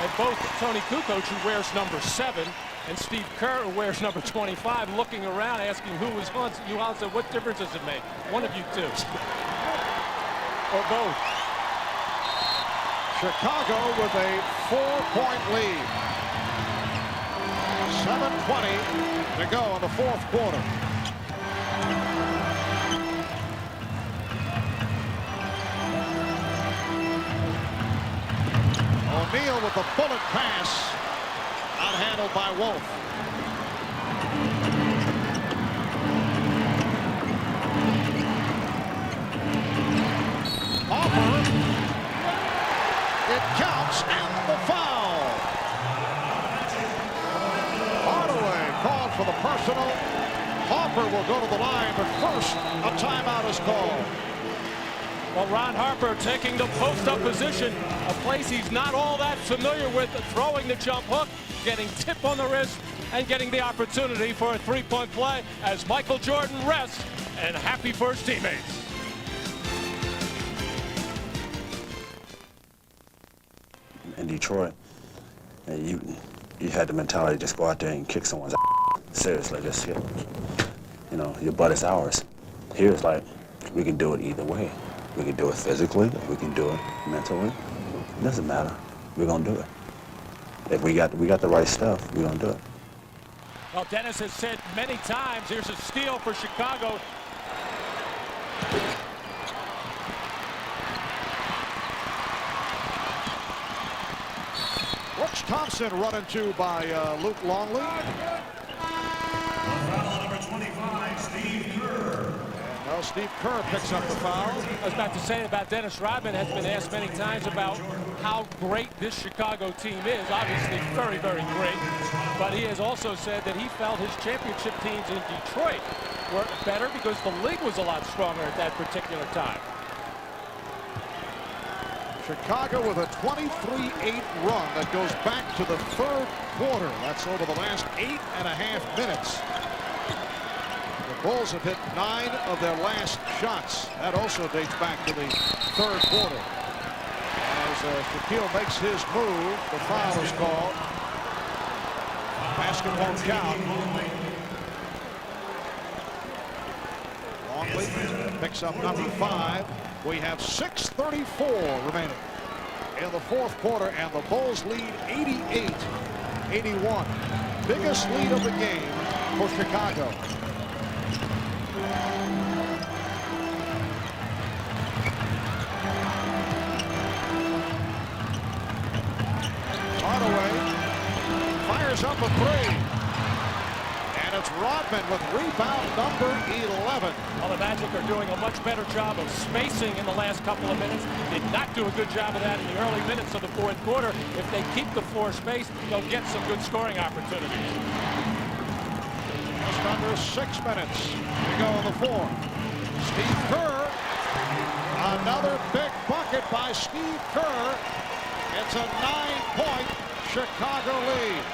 And both Tony Kukoc, who wears number 7, and Steve Kerr, who wears number 25, looking around asking who was on. Hugh Hollins said, what difference does it make? One of you two. Or both. Chicago with a 4-point lead. 7:20 to go in the fourth quarter. O'Neal with the bullet pass. Not handled by Wolf. Hopper. It counts and the foul. Hardaway called for the personal. Hopper will go to the line, but first a timeout is called. Well, Ron Harper taking the post-up position, a place he's not all that familiar with, throwing the jump hook, getting tip on the wrist, and getting the opportunity for a three-point play as Michael Jordan rests, and happy for his teammates. In Detroit, and you had the mentality to just go out there and kick someone's ass. Seriously, just, you know, your butt is ours. Here it's like, we can do it either way. We can do it physically, we can do it mentally. It doesn't matter. We're gonna do it. If we got the right stuff, we're gonna do it. Well, Dennis has said many times, here's a steal for Chicago. Brooks Thompson run into by Luke Longley. Foul number 25, Steve Kerr. Well, Steve Kerr picks up the foul. I was about to say about Dennis Rodman, has been asked many times about how great this Chicago team is. Obviously very, very great. But he has also said that he felt his championship teams in Detroit were better because the league was a lot stronger at that particular time. Chicago with a 23-8 run that goes back to the third quarter. That's over the last 8.5 minutes. The Bulls have hit 9 of their last shots. That also dates back to the third quarter. As Shaquille makes his move, the foul is called. Basket won't count. Longley picks up number 5. We have 6:34 remaining in the fourth quarter, and the Bulls lead 88-81. Biggest lead of the game for Chicago. Hardaway fires up a 3. And it's Rodman with rebound number 11. Well, the Magic are doing a much better job of spacing in the last couple of minutes. Did not do a good job of that in the early minutes of the fourth quarter. If they keep the floor spaced, they'll get some good scoring opportunities. Just under 6 minutes to go in the fourth. Steve Kerr. Another big bucket by Steve Kerr. It's a 9-point Chicago lead.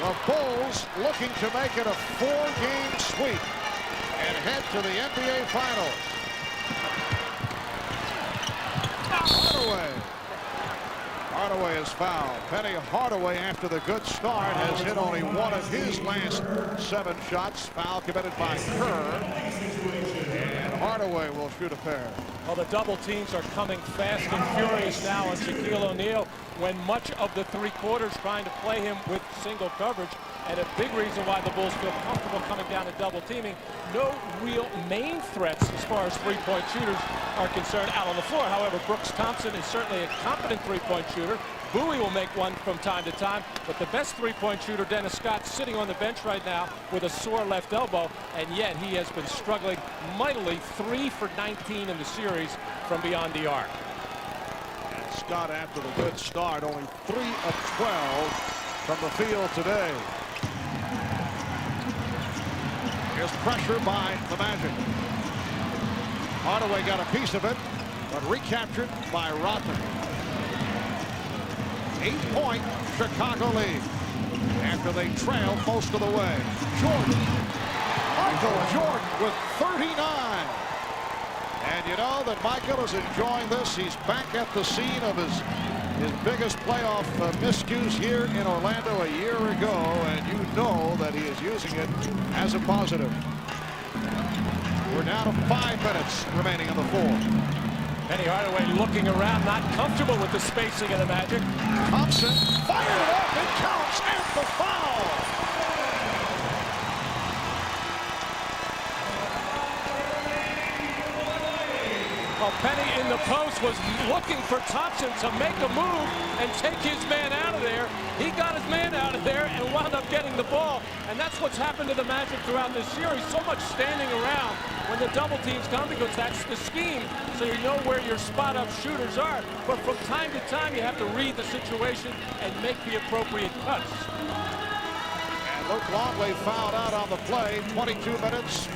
The Bulls looking to make it a 4-game sweep and head to the NBA Finals. Hardaway is fouled. Penny Hardaway, after the good start, has hit only one of his last 7 shots. Foul committed by Kerr. And Hardaway will shoot a pair. Well, the double teams are coming fast and furious now on Shaquille O'Neal, when much of the 3 quarters trying to play him with single coverage. And a big reason why the Bulls feel comfortable coming down and double teaming. No real main threats as far as 3-point shooters are concerned out on the floor. However, Brooks Thompson is certainly a competent 3-point shooter. Bowie will make one from time to time, but the best 3-point shooter, Dennis Scott, sitting on the bench right now with a sore left elbow, and yet he has been struggling mightily. 3 for 19 in the series from beyond the arc. And Scott, after the good start, only 3 of 12 from the field today. Here's pressure by the Magic. Hardaway got a piece of it, but recaptured by Rodman. 8-point Chicago lead after they trail most of the way. Jordan, Michael Jordan with 39. And you know that Michael is enjoying this. He's back at the scene of his biggest playoff miscues here in Orlando a year ago, and you know that he is using it as a positive. We're down to 5 minutes remaining in the 4th. Penny Hardaway looking around, not comfortable with the spacing of the Magic. Thompson fired it up, it counts, and the foul. Well, Penny in the post was looking for Thompson to make a move and take his man out of there. He got his man out of there and wound up getting the ball. And that's what's happened to the Magic throughout this series. So much standing around when the double teams come, because that's the scheme, so you know where your spot-up shooters are. But from time to time, you have to read the situation and make the appropriate cuts. And Luke Longley fouled out on the play. 22 minutes,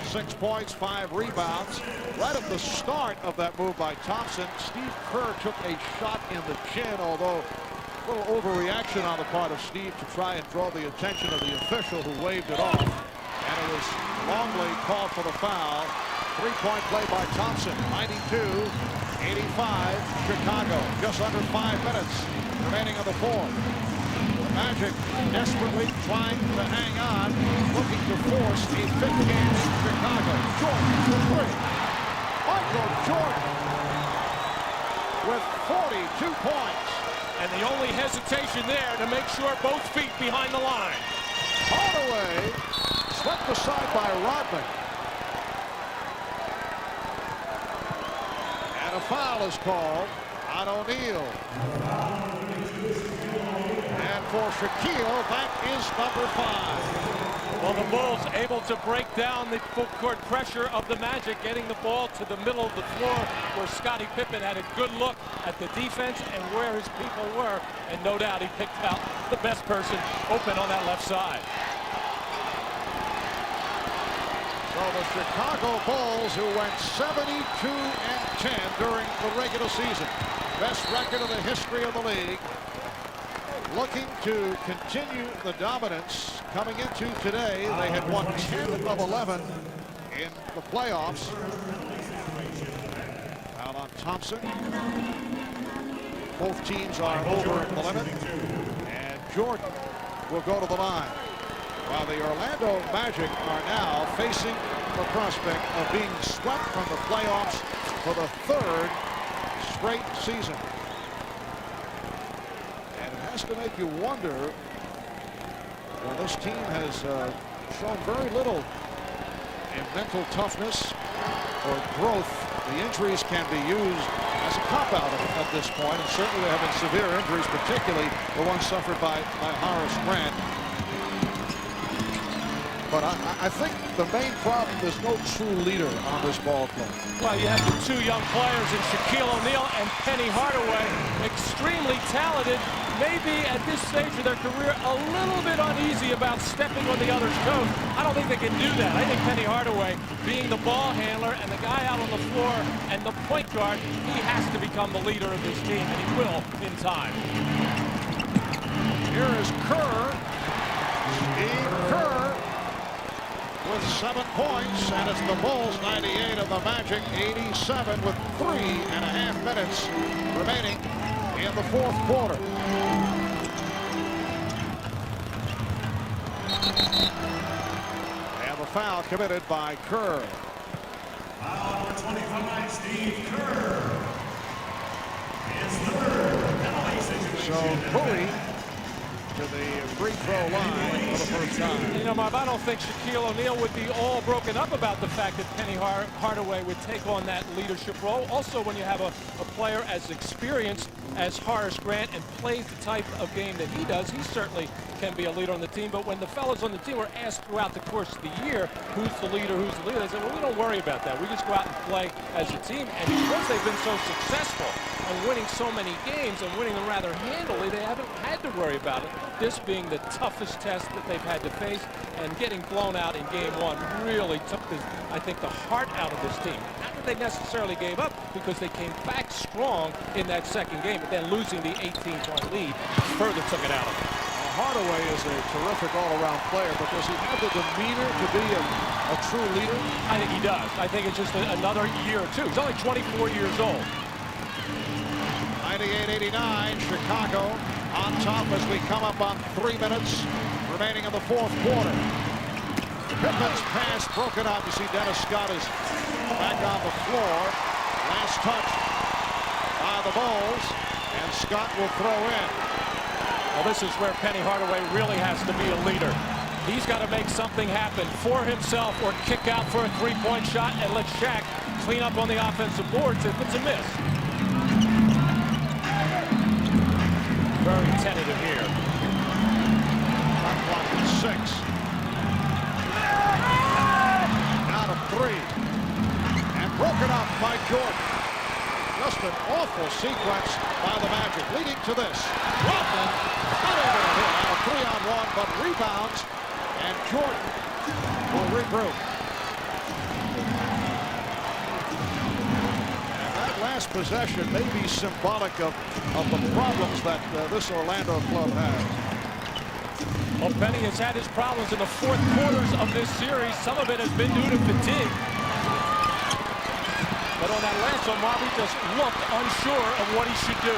6 points, 5 rebounds. Right at the start of that move by Thompson, Steve Kerr took a shot in the chin, although a little overreaction on the part of Steve to try and draw the attention of the official who waved it off. And it was Longley called for the foul. 3-point play by Thompson. 92-85 Chicago. Just under 5 minutes remaining in the 4th. The Magic desperately trying to hang on, looking to force a 5th game in Chicago. Jordan for 3. Michael Jordan with 42 points. And the only hesitation there to make sure both feet behind the line. Hardaway swept aside by Rodman. And a foul is called on O'Neal. And for Shaquille, that is number 5. Well, the Bulls able to break down the full court pressure of the Magic, getting the ball to the middle of the floor where Scottie Pippen had a good look at the defense and where his people were. And no doubt he picked out the best person open on that left side. So the Chicago Bulls, who went 72-10 during the regular season, best record in the history of the league, looking to continue the dominance coming into today. They had won 10 of 11 in the playoffs. Foul on Thompson. Both teams are over the limit. And Jordan will go to the line. While the Orlando Magic are now facing the prospect of being swept from the playoffs for the 3rd straight season. And it has to make you wonder, when this team has shown very little in mental toughness or growth. The injuries can be used as a cop-out at this point, and certainly there have been severe injuries, particularly the ones suffered by Horace Grant. But I think the main problem is no true leader on this ball club. Well, you have the 2 young players in Shaquille O'Neal and Penny Hardaway, extremely talented, maybe at this stage of their career a little bit uneasy about stepping on the other's toes. I don't think they can do that. I think Penny Hardaway, being the ball handler and the guy out on the floor and the point guard, he has to become the leader of this team, and he will in time. Here is Kerr. Steve Kerr with 7 points, and it's the Bulls 98 and the Magic 87 with 3.5 minutes remaining in the fourth quarter. And the foul committed by Kerr. Foul number 25, Steve Kerr. His third penalty situation. So Bowie to the free throw line for the first time. You know, Marv, I don't think Shaquille O'Neal would be all broken up about the fact that Penny Hardaway would take on that leadership role. Also, when you have a player as experienced as Horace Grant and plays the type of game that he does, he certainly can be a leader on the team. But when the fellas on the team were asked throughout the course of the year, who's the leader, they said, well, we don't worry about that. We just go out and play as a team. And because they've been so successful and winning so many games and winning them rather handily, they haven't had to worry about it. This being the toughest test that they've had to face, and getting blown out in game one really took, I think, the heart out of this team. Not that they necessarily gave up, because they came back strong in that second game, but then losing the 18-point lead further took it out of them. Hardaway is a terrific all-around player, but does he have the demeanor to be a true leader? I think he does. I think it's just another year or two. He's only 24 years old. 98-89, Chicago on top as we come up on 3 minutes remaining in the fourth quarter. Pittman's pass broken up. You see Dennis Scott is back on the floor. Last touch by the Bulls, and Scott will throw in. Well, this is where Penny Hardaway really has to be a leader. He's got to make something happen for himself or kick out for a three-point shot and let Shaq clean up on the offensive boards if it's a miss. Very tentative here. Shot clock at 6. Out of 3. And broken up by Jordan. Just an awful sequence by the Magic, leading to this. Rodman not able to hit on a 3-on-1, but rebounds, and Jordan will regroup. And that last possession may be symbolic of the problems that this Orlando club has. Well, Penny has had his problems in the fourth quarters of this series. Some of it has been due to fatigue. But on that last one, Marvin just looked unsure of what he should do.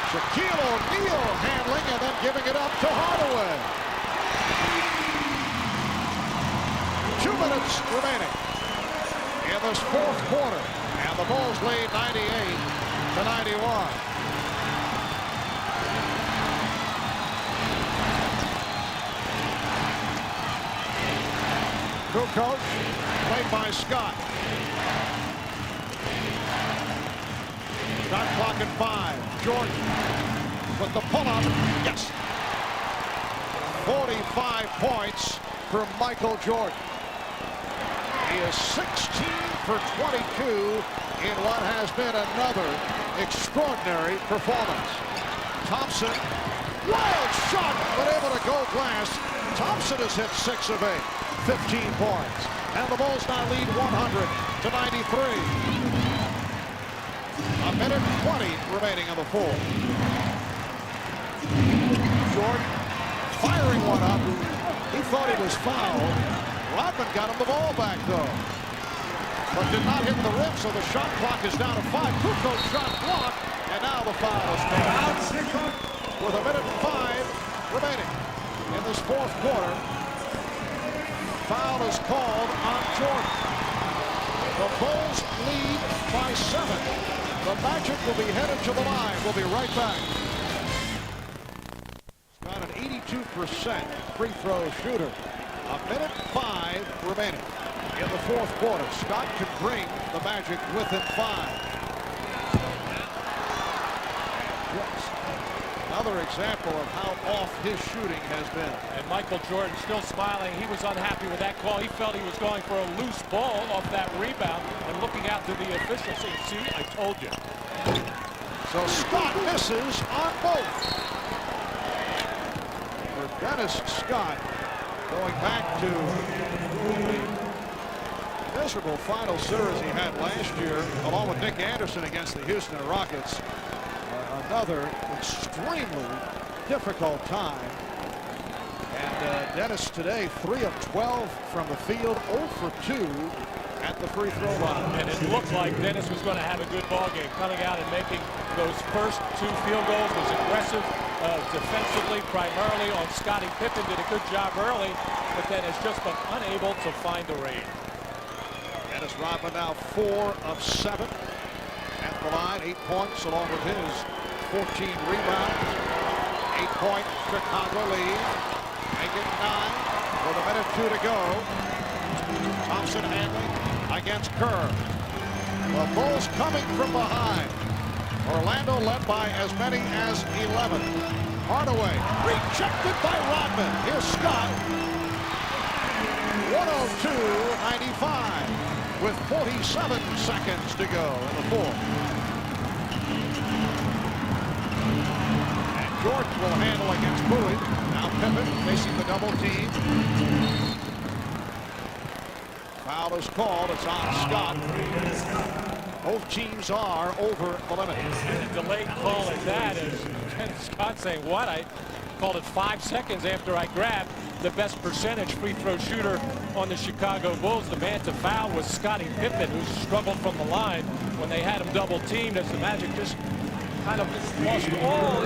Shaquille O'Neal handling and then giving it up to Hardaway. 2 minutes remaining in this fourth quarter. And the Bulls lead 98-91. Kukoc, played by Scott. Shot clock at 5. Jordan with the pull-up. Yes. 45 points for Michael Jordan. He is 16 for 22 in what has been another extraordinary performance. Thompson, wild shot, but able to go glass. Thompson has hit 6 of 8, 15 points. And the Bulls now lead 100-93. A minute 20 remaining on the fourth. Jordan firing one up. He thought he was fouled. Rodman got him the ball back, though. But did not hit the rim, so the shot clock is down to 5. Kukoc shot blocked, and now the foul is made. With a minute 5 remaining in this fourth quarter. Foul is called on Jordan. The Bulls lead by 7. The Magic will be headed to the line. We'll be right back. He's got an 82% free throw shooter. A minute 5 remaining in the fourth quarter. Scott can bring the Magic within 5. Another example of how off his shooting has been. And Michael Jordan still smiling. He was unhappy with that call. He felt he was going for a loose ball off that rebound and looking out to the official saying, see, I told you. So Scott misses on both. For Dennis Scott, going back to the miserable final series he had last year, along with Nick Anderson against the Houston Rockets. Another extremely difficult time. And Dennis today, 3 of 12 from the field, 0 for 2 at the free throw line. And it looked like Dennis was going to have a good ball game, coming out and making those first 2 field goals. Was aggressive defensively, primarily on Scottie Pippen. Did a good job early, but then has just been unable to find the range. Dennis Rodman now 4 of 7 at the line, 8 points along with his 14 rebounds. 8-point Chicago lead. Make it 9 with a minute 2 to go. Thompson handling against Kerr. The Bulls coming from behind. Orlando led by as many as 11. Hardaway rejected by Rodman. Here's Scott. 102-95 with 47 seconds to go in the fourth. And Jordan will handle against Bowie. Now Pippen facing the double team. Foul is called. It's on Scott. Both teams are over the limit. And a delayed call at that is Ken Scott saying, what? I called it 5 seconds after I grabbed the best percentage free throw shooter on the Chicago Bulls. The man to foul was Scottie Pippen, who struggled from the line when they had him double teamed as the Magic just kind of lost all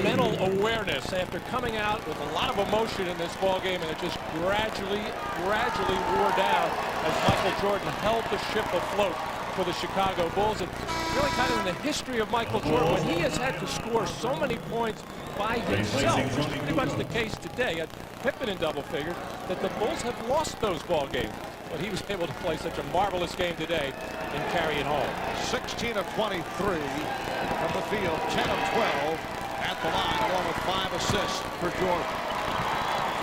mental awareness after coming out with a lot of emotion in this ball game, and it just gradually wore down as Michael Jordan held the ship afloat for the Chicago Bulls. And really kind of in the history of Michael Jordan, when he has had to score so many points by himself, which is pretty much the case today at Pippen in double figures, that the Bulls have lost those ball games. But he was able to play such a marvelous game today and carry it home. 16 of 23 from the field, 10 of 12 at the line, along with 5 assists for Jordan.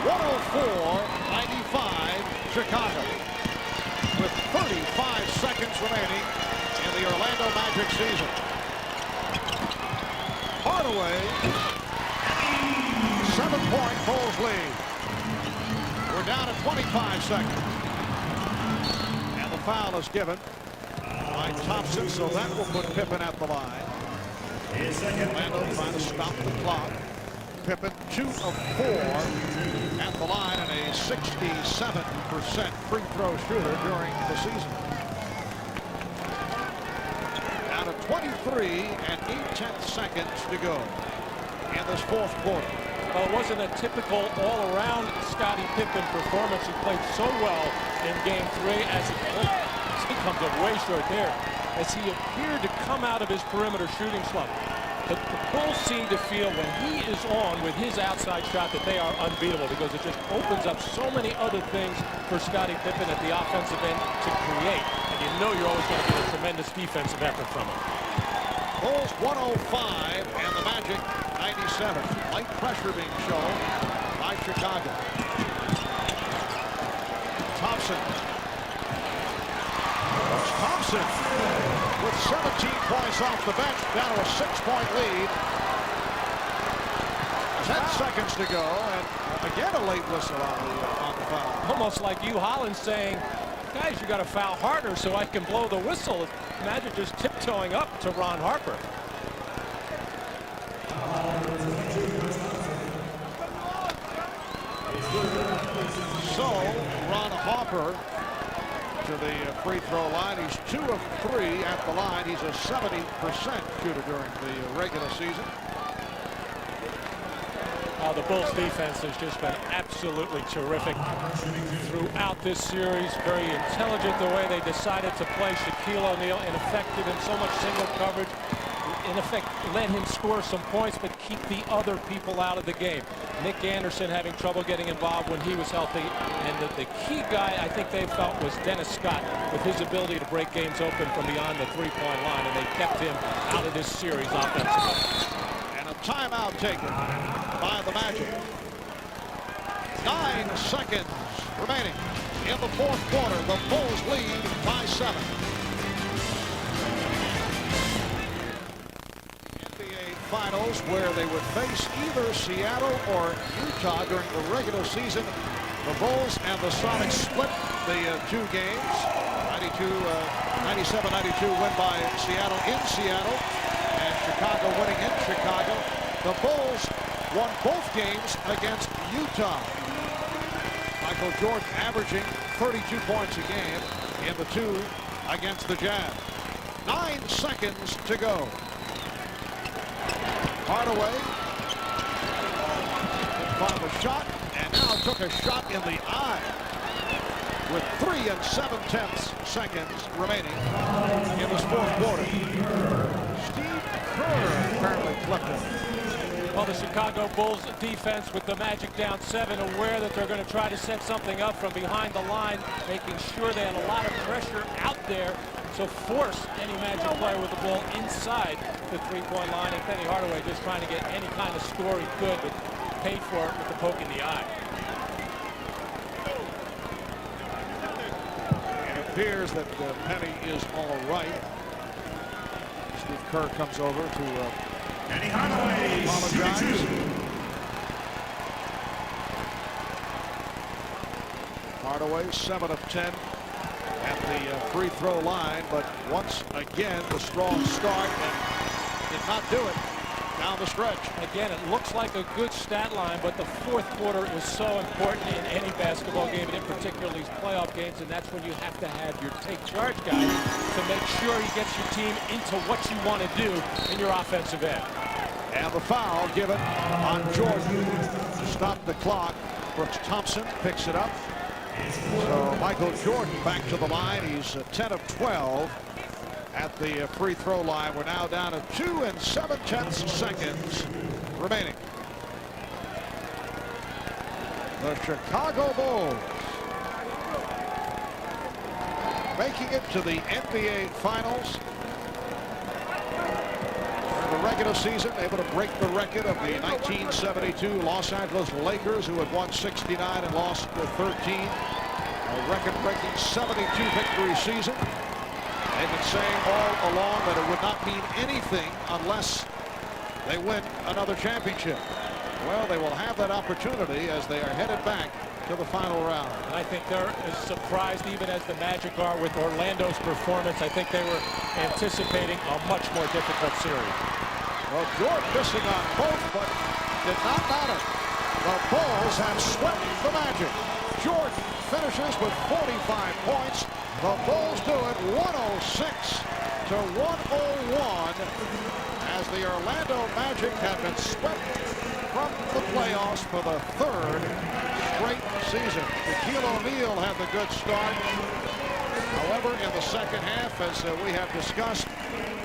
104-95 Chicago, with 35 seconds remaining in the Orlando Magic season. Hardaway, 7-point Bulls lead. We're down to 25 seconds. And the foul is given by Thompson, so that will put Pippen at the line. Orlando trying to stop the clock. Pippen 2 of 4 at the line and a 67% free throw shooter during the season. Down to 23 and 8/10 seconds to go in this fourth quarter. Well, it wasn't a typical all-around Scottie Pippen performance. He played so well in Game 3 as he comes up way short there, as he appeared to come out of his perimeter shooting slump. The Bulls seem to feel when he is on with his outside shot that they are unbeatable, because it just opens up so many other things for Scottie Pippen at the offensive end to create. And you know you're always going to get a tremendous defensive effort from him. Bulls 105 and the Magic 97. Light pressure being shown by Chicago. Thompson. Thompson with 17 points off the bench, down to a 6-point lead. 10 seconds to go, and again a late whistle on the foul. Almost like Hugh Holland saying, guys, you got to foul harder so I can blow the whistle. Magic just tiptoeing up to Ron Harper. So Ron Harper to the free throw line. He's 2 of 3 at the line. He's a 70% shooter during the regular season. The Bulls defense has just been absolutely terrific throughout this series. Very intelligent the way they decided to play Shaquille O'Neal, ineffective in so much single coverage. In effect, let him score some points, but keep the other people out of the game. Nick Anderson having trouble getting involved when he was healthy. And the key guy I think they felt was Dennis Scott, with his ability to break games open from beyond the three-point line, and they kept him out of this series offensively. And a timeout taken by the Magic. 9 seconds remaining in the fourth quarter. The Bulls lead by 7. Finals, where they would face either Seattle or Utah during the regular season. The Bulls and the Sonics split the 2 games. 97-92 win by Seattle in Seattle, and Chicago winning in Chicago. The Bulls won both games against Utah. Michael Jordan averaging 32 points a game in the 2 against the Jazz. 9 seconds to go. Hardaway found the shot and now took a shot in the eye with 3 7/10 seconds remaining in this fourth quarter. Steve Kerr apparently clipped it. Well, the Chicago Bulls defense with the Magic down 7, aware that they're going to try to set something up from behind the line, making sure they had a lot of pressure out there to force any Magic player with the ball inside the three-point line. And Penny Hardaway just trying to get any kind of score he could, but paid for it with the poke in the eye. It appears that Penny is all right. Steve Kerr comes over to Penny Hardaway, apologize. Hardaway 7 of 10 at the free throw line, but once again the strong start and did not do it down the stretch. Again, it looks like a good stat line, but the fourth quarter is so important in any basketball game, and in particular these playoff games, and that's when you have to have your take charge guy to make sure he gets your team into what you want to do in your offensive end. And the foul given on Jordan to stop the clock. Brooks Thompson picks it up. So Michael Jordan back to the line. He's 10 of 12 at the free throw line. We're now down to 2 7/10 seconds remaining. The Chicago Bulls making it to the NBA Finals. In the regular season, able to break the record of the 1972 Los Angeles Lakers, who had won 69 and lost 13. A record-breaking 72 victory season. They've been saying all along that it would not mean anything unless they win another championship. Well, they will have that opportunity as they are headed back to the final round. And I think they're as surprised even as the Magic are with Orlando's performance. I think they were anticipating a much more difficult series. Well, Jordan missing on both, but did not matter. The Bulls have swept the Magic. Jordan finishes with 45 points. The Bulls do it 106 to 101 as the Orlando Magic have been swept from the playoffs for the 3rd straight season. Shaquille O'Neal had the good start. However, in the second half, as we have discussed,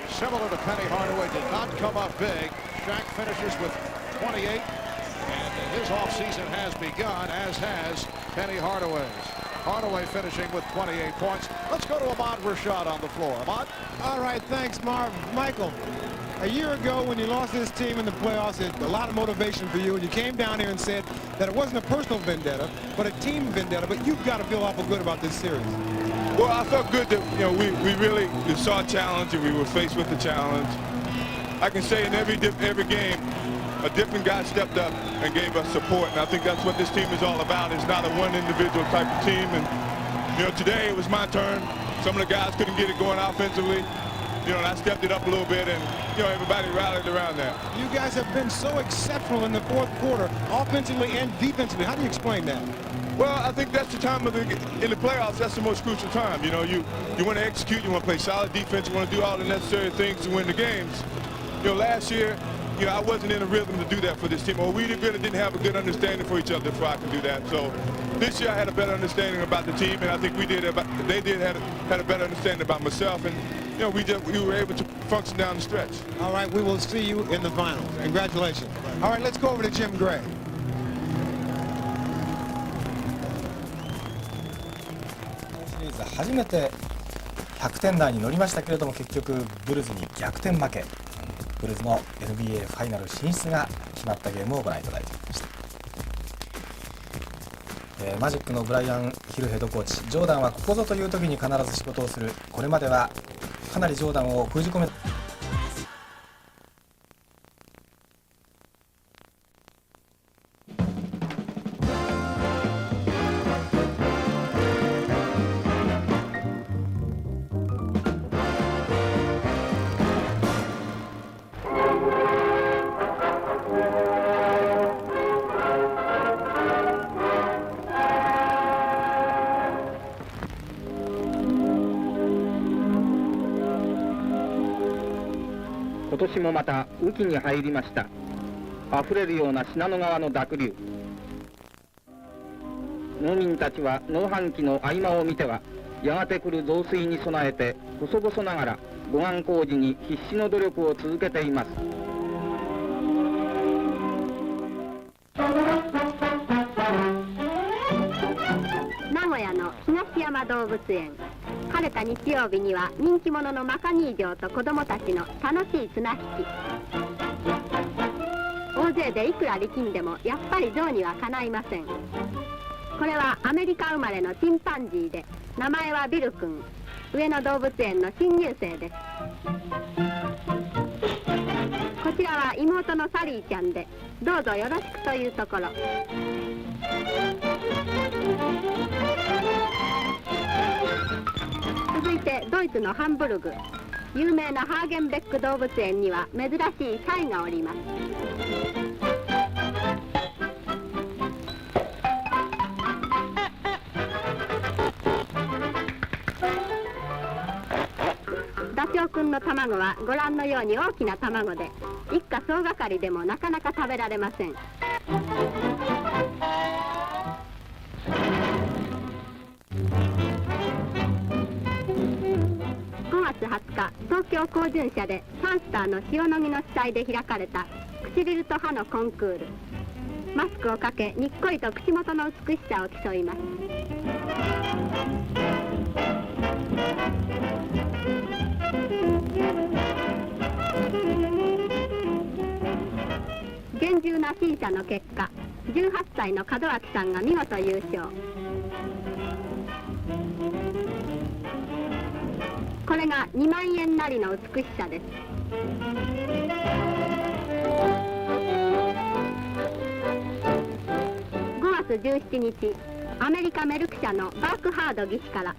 similar to Penny Hardaway, did not come up big. Shaq finishes with 28, and his offseason has begun, as has Penny Hardaway's. Hardaway finishing with 28 points. Let's go to Ahmad Rashad on the floor. Ahmad? All right, thanks, Marv. Michael, a year ago when you lost this team in the playoffs, it a lot of motivation for you, and you came down here and said that it wasn't a personal vendetta, but a team vendetta, but you've got to feel awful good about this series. Well, I felt good that, we really saw a challenge and we were faced with the challenge. I can say in every game, a different guy stepped up and gave us support, and I think that's what this team is all about. It's not a one individual type of team, and today it was my turn. Some of the guys couldn't get it going offensively, and I stepped it up a little bit, and everybody rallied around that. You guys have been so exceptional in the fourth quarter, offensively and defensively. How do you explain that? Well, I think that's the time in the playoffs. That's the most crucial time. You want to execute, you want to play solid defense, you want to do all the necessary things to win the games. Last year, I wasn't in a rhythm to do that for this team, or we really didn't have a good understanding for each other before I could do that. So this year I had a better understanding about the team, and I think they had a better understanding about myself, and we were able to function down the stretch. All right, we will see you in the finals. Congratulations. All right, let's go over to Jim Gray. Series 初めて100点台に乗りましたけれども、結局ブルズに逆転負け。ブルズの NBA ファイナル進出が決まったゲームをご覧いただいていました。マジックのブライアン・ヒルヘッドコーチ、ジョーダンはここぞという時に必ず仕事をする。これまではかなりジョーダンを封じ込め今年もまた雨季に入りました。溢れるような信濃川の濁流。農民たちは農繁期の合間を見ては、やがて来る増水に備えて細々ながら護岸工事に必死の努力を続けています。名古屋の東山動物園。晴れた日曜日には人気者のマカニー城と子供たちの楽しい綱引き。大勢でいくら力んでもやっぱり象にはかないません。これはアメリカ生まれのチンパンジーで、名前はビル君。上野動物園の新入生です。こちらは妹のサリーちゃんで、どうぞよろしくというところ。続いてドイツのハンブルグ。有名なハーゲンベック動物園には珍しいサイがおります。ダチョウくんの卵はご覧のように大きな卵で、一家総がかりでもなかなか食べられません。5月20日、東京高順社でパンスターの塩野義の主催で開かれた唇と歯のコンクール。マスクをかけにっこりと口元の美しさを競います。厳重な審査の結果、18歳の門脇さんが見事優勝。これが2万円なりの美しさです。5月17日、アメリカメルク社のバークハード技師から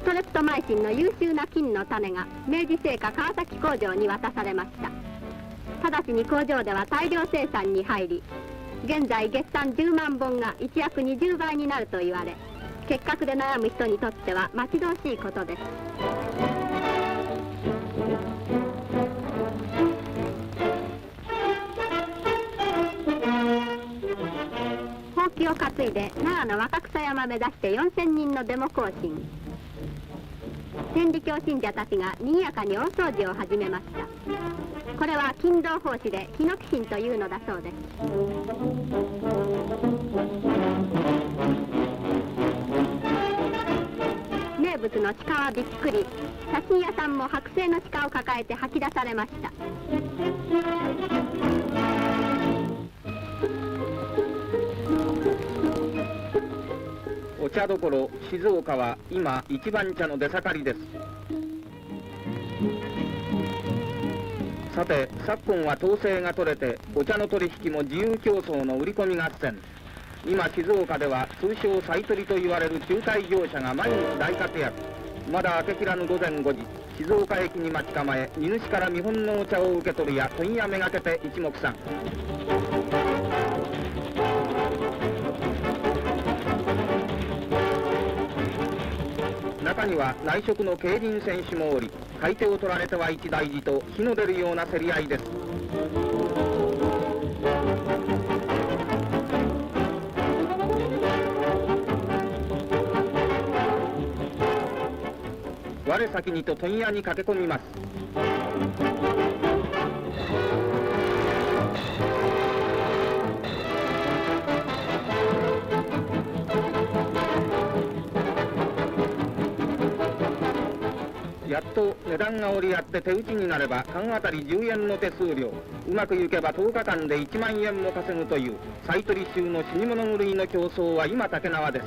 ストレプトマイシンの優秀な菌の種が明治製菓川崎工場に渡されました。直ちに工場では大量生産に入り、現在月産10万本が一躍20倍になると言われ、結核で悩む人にとっては待ち遠しいことです。ほうきを担いで奈良の若草山目指して4000人のデモ行進。天理教信者たちが賑やかに大掃除を始めました。これは勤労奉仕でヒノキ神というのだそうです。名物の鹿はびっくり。写真屋さんも剥製の鹿を抱えて吐き出されました。お茶どころ静岡は今一番茶の出盛りです。さて昨今は統制が取れてお茶の取引も自由競争の売り込み合戦。今静岡では通称買取と言われる仲介業者が毎日大活躍。まだ明けきらぬ午前5時、静岡駅に待ち構え、荷主から見本のお茶を受け取るや問屋めがけて一目散。中には内職の競輪選手もおり、買い手を取られては一大事と火の出るような競り合いです。我先にと問屋に駆け込みます。やっと値段が折り合って手打ちになれば缶あたり10円の手数料、うまくいけば10日間で1万円も稼ぐという買取衆の死に物狂いの競争は今竹縄です。